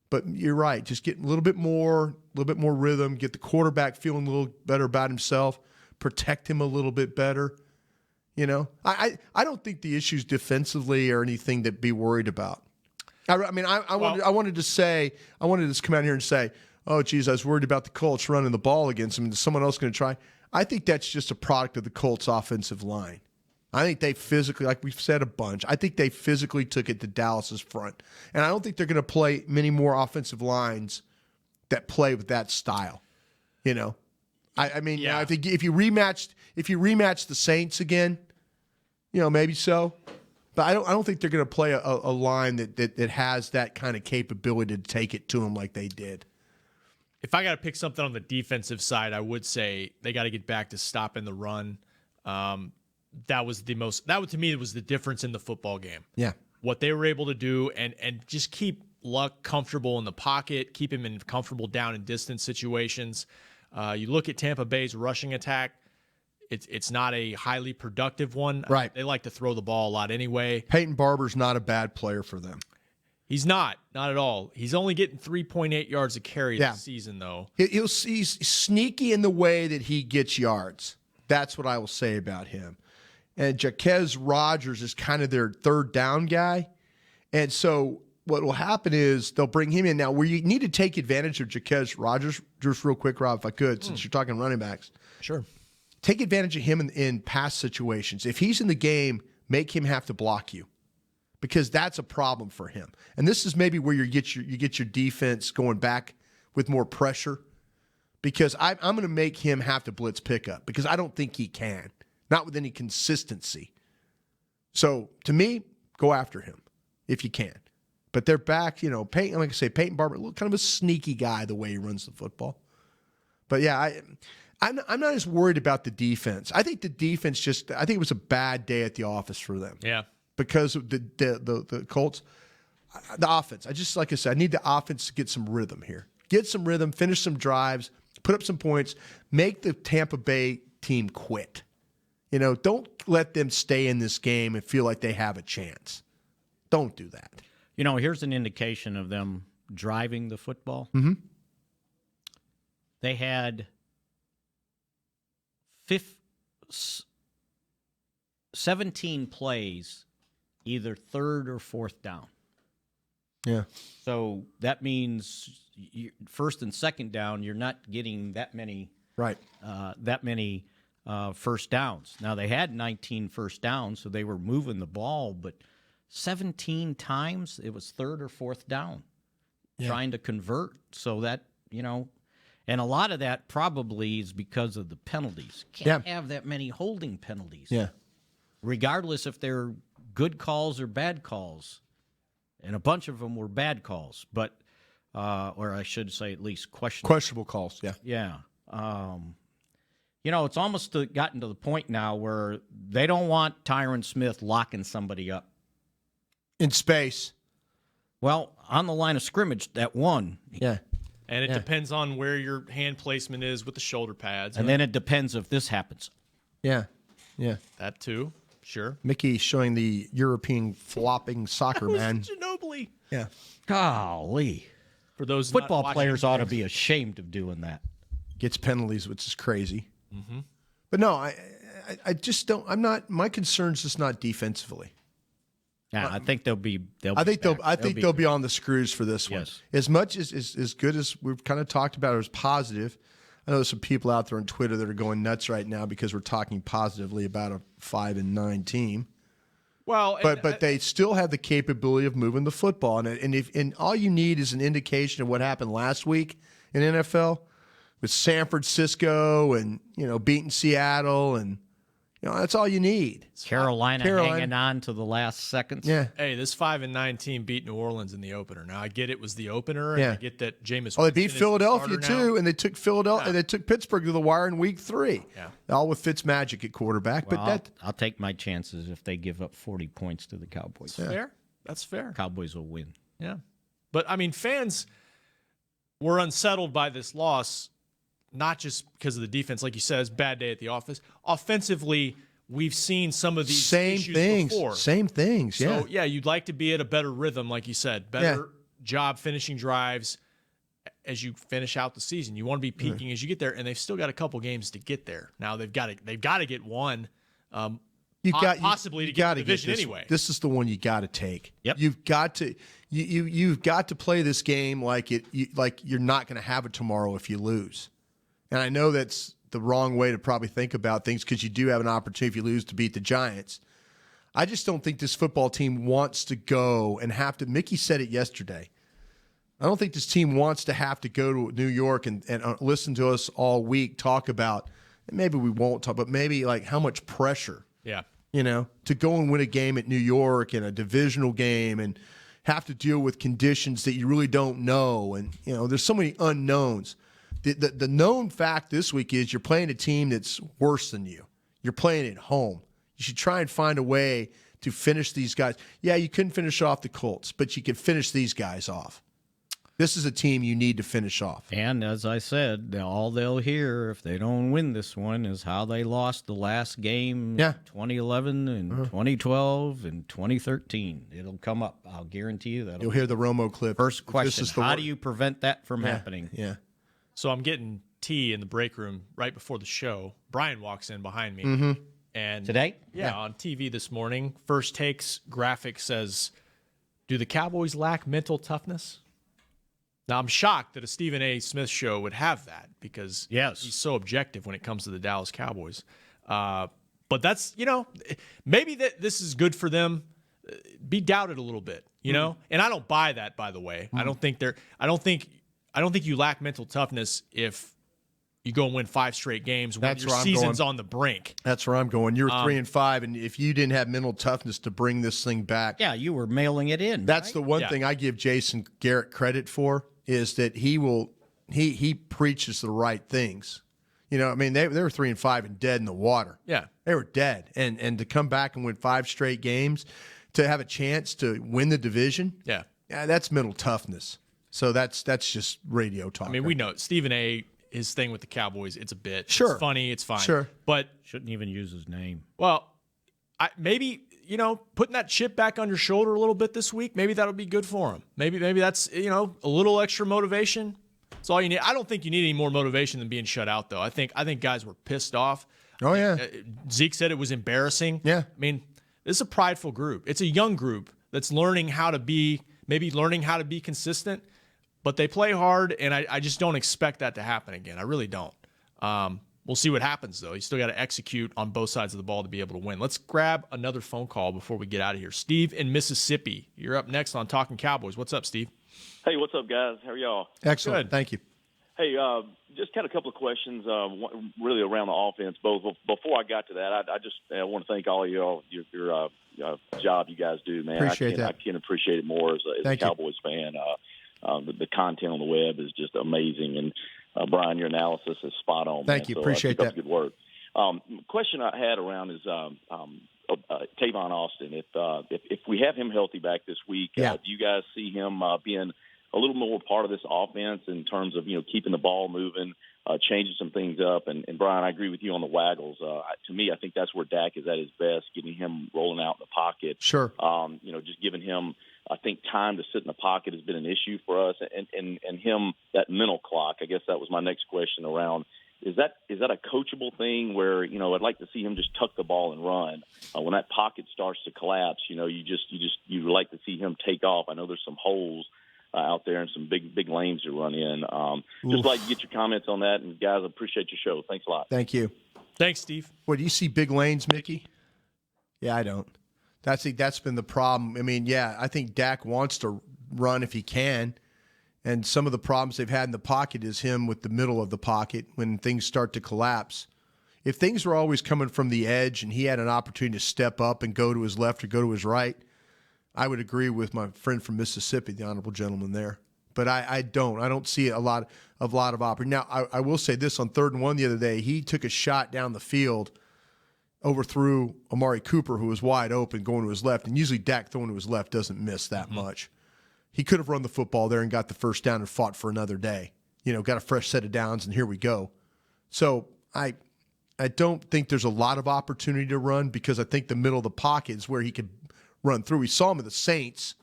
But you're right. Just get a little bit more rhythm, get the quarterback feeling a little better about himself, protect him a little bit better. I don't think the issues defensively are anything to be worried about. I wanted to just come out here and say, oh, geez, I was worried about the Colts running the ball against them. Is someone else going to try? I think that's just a product of the Colts' offensive line. I think they physically, like we've said a bunch, I think they physically took it to Dallas's front. And I don't think they're going to play many more offensive lines that play with that style. I think if you rematch the Saints again, maybe so. But I don't think they're going to play a line that has that kind of capability to take it to them like they did. If I got to pick something on the defensive side, I would say they got to get back to stopping the run. That to me was the difference in the football game. Yeah. What they were able to do and just keep Luck comfortable in the pocket, keep him in comfortable down and distance situations. You look at Tampa Bay's rushing attack. It's not a highly productive one. Right. They like to throw the ball a lot anyway. Peyton Barber's not a bad player for them. He's not at all. He's only getting 3.8 yards a carry this season, though. He's sneaky in the way that he gets yards. That's what I will say about him. And Jaquez Rogers is kind of their third down guy. And so what will happen is they'll bring him in. Now, where you need to take advantage of Jaquez Rogers, just real quick, Rob, if I could, since you're talking running backs. Sure. Take advantage of him in pass situations. If he's in the game, make him have to block you, because that's a problem for him. And this is maybe where you get your defense going back with more pressure, because I'm going to make him have to blitz pickup, because I don't think he can, not with any consistency. So to me, go after him if you can. But they're back, Peyton, like I say, Peyton Barber, kind of a sneaky guy the way he runs the football. But yeah, I'm not as worried about the defense. I think the defense I think it was a bad day at the office for them. Yeah. Because of the Colts, the offense. Like I said, I need the offense to get some rhythm here. Get some rhythm, finish some drives, put up some points, make the Tampa Bay team quit. Don't let them stay in this game and feel like they have a chance. Don't do that. Here's an indication of them driving the football. Mm-hmm. They had 17 plays, either third or fourth down. Yeah. So that means first and second down, you're not getting that many. Right. First downs. Now, they had 19 first downs, so they were moving the ball, but 17 times it was third or fourth down, trying to convert. So that, and a lot of that probably is because of the penalties. Can't have that many holding penalties. Yeah. Regardless if they're good calls or bad calls. And a bunch of them were bad calls, but, or I should say at least questionable calls. Yeah. Yeah. It's almost gotten to the point now where they don't want Tyron Smith locking somebody up in space. Well, on the line of scrimmage, that one. Yeah. And it depends on where your hand placement is with the shoulder pads. And then it depends if this happens. Yeah. Yeah. That too. Sure. Mickey showing the European flopping soccer man. Ginobili. Yeah. Golly. For those football players ought to be ashamed of doing that. Gets penalties, which is crazy. Mm-hmm. But no, I just don't. I'm not. My concern's just not defensively. Yeah, I think they'll be. I think they'll be on the screws for this one. Yes. As much as good as we've kind of talked about it as positive. I know there's some people out there on Twitter that are going nuts right now because we're talking positively about a 5-9 team. Well, but they still have the capability of moving the football, and all you need is an indication of what happened last week in NFL with San Francisco and beating Seattle, and That's all you need. Carolina hanging on to the last seconds. Yeah. Hey, this 5-9 team beat New Orleans in the opener. Now I get it was the opener, and I get that Jameis. Oh, they beat Philadelphia too, and they took Philadelphia. Yeah. They took Pittsburgh to the wire in Week 3. Yeah, all with Fitzmagic at quarterback. Well, but I'll take my chances if they give up 40 points to the Cowboys. That's fair. That's fair. Cowboys will win. Yeah, but I mean, fans were unsettled by this loss, not just because of the defense, like you said, it's a bad day at the office. Offensively, we've seen some of these issues before. Same things, yeah. So, yeah, you'd like to be at a better rhythm, like you said, better job finishing drives as you finish out the season. You want to be peaking as you get there, and they've still got a couple games to get there. Now they've got to get one, possibly to get the division anyway. This is the one you got to take. Yep. You've got to you've got to play this game like you're not going to have it tomorrow if you lose. And I know that's the wrong way to probably think about things because you do have an opportunity if you lose to beat the Giants. I just don't think this football team wants to go and have to. Mickey said it yesterday. I don't think this team wants to have to go to New York and listen to us all week talk about, and maybe we won't talk, but maybe like how much pressure, to go and win a game at New York and a divisional game and have to deal with conditions that you really don't know. And, there's so many unknowns. The known fact this week is you're playing a team that's worse than you. You're playing at home. You should try and find a way to finish these guys. Yeah, you couldn't finish off the Colts, but you could finish these guys off. This is a team you need to finish off. And as I said, all they'll hear if they don't win this one is how they lost the last game 2011 and 2012 and 2013. It'll come up. I'll guarantee you that. You'll hear the Romo clip. First question, how do you prevent that from happening? Yeah. So I'm getting tea in the break room right before the show. Brian walks in behind me. Mm-hmm. And today? Yeah, on TV this morning. First Takes graphic says, do the Cowboys lack mental toughness? Now, I'm shocked that a Stephen A. Smith show would have that because he's so objective when it comes to the Dallas Cowboys. But that's, maybe this is good for them. Be doubted a little bit, And I don't buy that, by the way. I don't think you lack mental toughness if you go and win 5 straight games when your season's on the brink. That's where I'm going. You're 3-5, and if you didn't have mental toughness to bring this thing back, you were mailing it in. That's the one thing I give Jason Garrett credit for is that he preaches the right things. They were 3-5 and dead in the water. Yeah, they were dead, and to come back and win 5 straight games, to have a chance to win the division, that's mental toughness. So that's just radio talk. We know Stephen A. His thing with the Cowboys, it's a bit. Sure. It's funny, it's fine. Sure. But shouldn't even use his name. Well, maybe, putting that chip back on your shoulder a little bit this week, maybe that'll be good for him. Maybe that's, a little extra motivation. That's all you need. I don't think you need any more motivation than being shut out, though. I think guys were pissed off. Oh, yeah. Zeke said it was embarrassing. Yeah. This is a prideful group. It's a young group that's learning how to be consistent. But they play hard, and I just don't expect that to happen again. I really don't. We'll see what happens, though. You still got to execute on both sides of the ball to be able to win. Let's grab another phone call before we get out of here. Steve in Mississippi, you're up next on Talkin Cowboys. What's up, Steve? Hey, what's up, guys? How are y'all? Excellent. Good. Thank you. Hey, just had a couple of questions really around the offense. Both before I got to that, I want to thank all of y'all, your job you guys do, man. Appreciate that. I can't appreciate it more as a Cowboys fan. The content on the web is just amazing, and Brian, your analysis is spot on. Thank you. So, appreciate keep that. up the good work. Question I had around is Tavon Austin. If we have him healthy back this week, do you guys see him being a little more part of this offense in terms of keeping the ball moving, changing some things up? And Brian, I agree with you on the waggles. To me, I think that's where Dak is at his best, getting him rolling out in the pocket. Sure. Just giving him, I think, time to sit in the pocket has been an issue for us, and him, that mental clock. I guess that was my next question around. Is that a coachable thing where I'd like to see him just tuck the ball and run when that pocket starts to collapse? You like to see him take off. I know there's some holes out there and some big lanes to run in. Just like to get your comments on that, and guys, I appreciate your show. Thanks a lot. Thank you. Thanks, Steve. What, do you see big lanes, Mickey? Yeah, I don't. That's been the problem. I think Dak wants to run if he can, and some of the problems they've had in the pocket is him with the middle of the pocket when things start to collapse. if things were always coming from the edge and he had an opportunity to step up and go to his left or go to his right, I would agree with my friend from Mississippi, the honorable gentleman there. But I don't see a lot of opportunity. Now, I will say this, on 3rd and 1 the other day, he took a shot down the field, overthrew Amari Cooper, who was wide open, going to his left. And usually Dak throwing to his left doesn't miss that much. He could have run the football there and got the first down and fought for another day. Got a fresh set of downs, and here we go. So I don't think there's a lot of opportunity to run, because I think the middle of the pocket is where he could run through. We saw him at the Saints.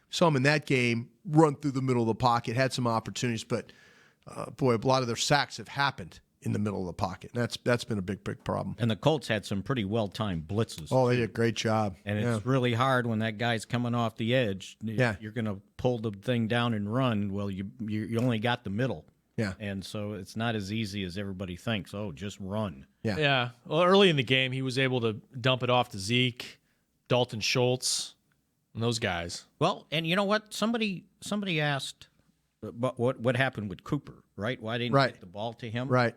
We saw him in that game run through the middle of the pocket, had some opportunities, but boy, a lot of their sacks have happened in the middle of the pocket. And that's been a big problem. And the Colts had some pretty well-timed blitzes. Oh, they did a great job. And it's really hard when that guy's coming off the edge. Yeah. You're going to pull the thing down and run. Well, you only got the middle. Yeah. And so it's not as easy as everybody thinks. Oh, just run. Yeah. Well, early in the game, he was able to dump it off to Zeke, Dalton Schultz, and those guys. Well, and you know what? Somebody asked what happened with Cooper, right? Why didn't you get the ball to him? Right.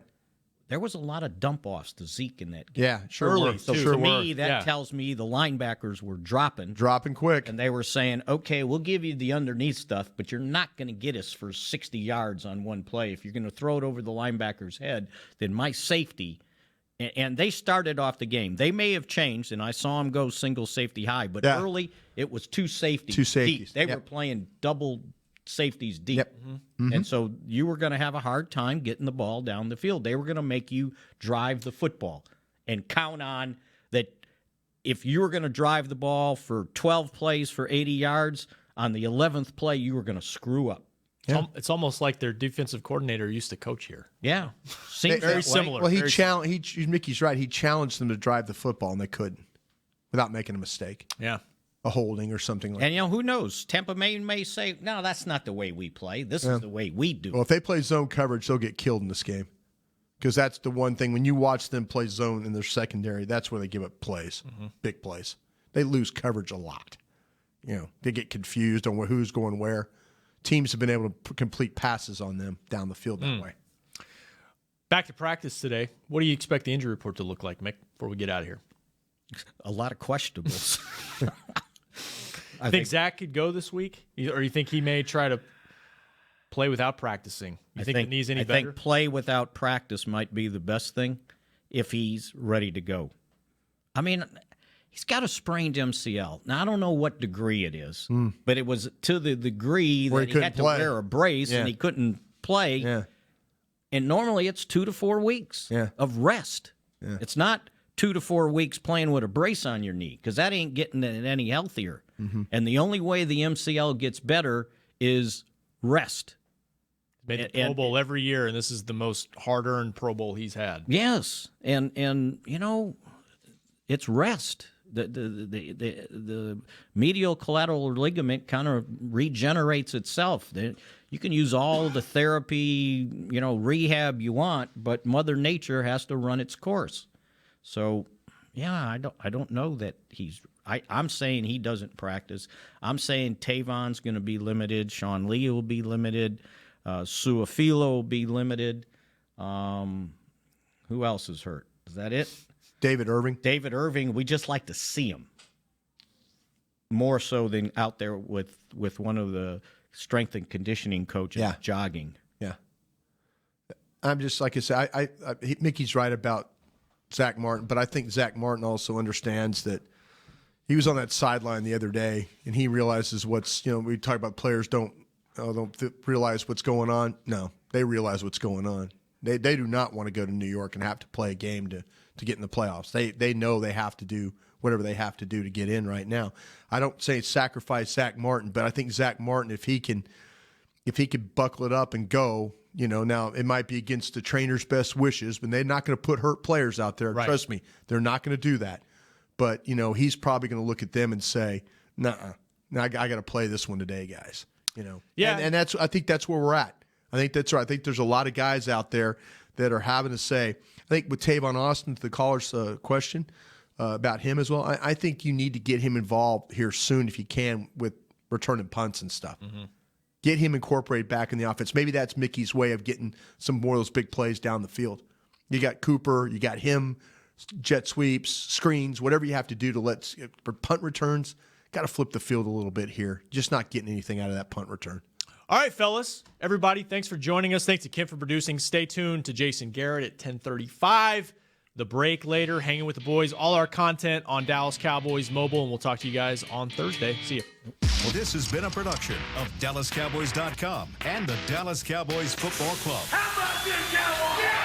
There was a lot of dump-offs to Zeke in that game. Yeah, sure. Early. So sure to me, that tells me the linebackers were dropping quick. And they were saying, okay, we'll give you the underneath stuff, but you're not going to get us for 60 yards on one play. If you're going to throw it over the linebacker's head, then my safety – and they started off the game. They may have changed, and I saw them go single safety high, but early it was two safeties deep. They were playing double safeties deep. Yep. Mm-hmm. And so you were going to have a hard time getting the ball down the field. They were going to make you drive the football and count on that. If you were going to drive the ball for 12 plays for 80 yards, on the 11th play you were going to screw up. Yeah. It's almost like their defensive coordinator used to coach here. Yeah. Seems very similar. Well, Mickey's right. He challenged them to drive the football, and they couldn't without making a mistake. Yeah. A holding or something like that. And, who knows? Tampa may say, no, that's not the way we play. This is the way we do. Well, if they play zone coverage, they'll get killed in this game, because that's the one thing. When you watch them play zone in their secondary, that's where they give up plays, big plays. They lose coverage a lot. They get confused on who's going where. Teams have been able to complete passes on them down the field that way. Back to practice today. What do you expect the injury report to look like, Mick, before we get out of here? A lot of questionables. I think Zach could go this week? Or you think he may try to play without practicing? You think the knee's any better? I think play without practice might be the best thing if he's ready to go. I mean, he's got a sprained MCL. Now, I don't know what degree it is, but it was to the degree that he had to wear a brace and he couldn't play. Yeah. And normally it's 2 to 4 weeks of rest. Yeah. It's not 2 to 4 weeks playing with a brace on your knee, because that ain't getting it any healthier. Mm-hmm. And the only way the MCL gets better is rest. Made the Pro Bowl every year, and this is the most hard-earned Pro Bowl he's had. Yes, and it's rest. The medial collateral ligament kind of regenerates itself. You can use all the therapy, rehab you want, but Mother Nature has to run its course. So, I don't know that I'm saying he doesn't practice. I'm saying Tavon's going to be limited. Sean Lee will be limited. Suafilo will be limited. Who else is hurt? Is that it? David Irving, we just like to see him more so than out there with one of the strength and conditioning coaches jogging. Yeah. I'm just, like I said, Mickey's right about Zach Martin, but I think Zach Martin also understands that he was on that sideline the other day, and he realizes we talk about players don't realize what's going on. No, they realize what's going on. They do not want to go to New York and have to play a game to get in the playoffs. They know they have to do whatever they have to do to get in right now. I don't say sacrifice Zach Martin, but I think Zach Martin, if he can buckle it up and go, now it might be against the trainer's best wishes, but they're not going to put hurt players out there. Right. Trust me, they're not going to do that. But, he's probably going to look at them and say, I got to play this one today, guys. Yeah. And I think that's where we're at. I think that's right. I think there's a lot of guys out there that are having to say, I think with Tavon Austin, to the caller's question about him as well, I think you need to get him involved here soon if you can with returning punts and stuff. Mm-hmm. Get him incorporated back in the offense. Maybe that's Mickey's way of getting some more of those big plays down the field. You got Cooper, you got him, jet sweeps, screens, whatever you have to do to for punt returns. Got to flip the field a little bit here. Just not getting anything out of that punt return. All right, fellas, everybody, thanks for joining us. Thanks to Kim for producing. Stay tuned to Jason Garrett at 10:35. The break later, hanging with the boys. All our content on Dallas Cowboys Mobile, and we'll talk to you guys on Thursday. See you. Well, this has been a production of DallasCowboys.com and the Dallas Cowboys Football Club. How about this, Cowboys? Yeah!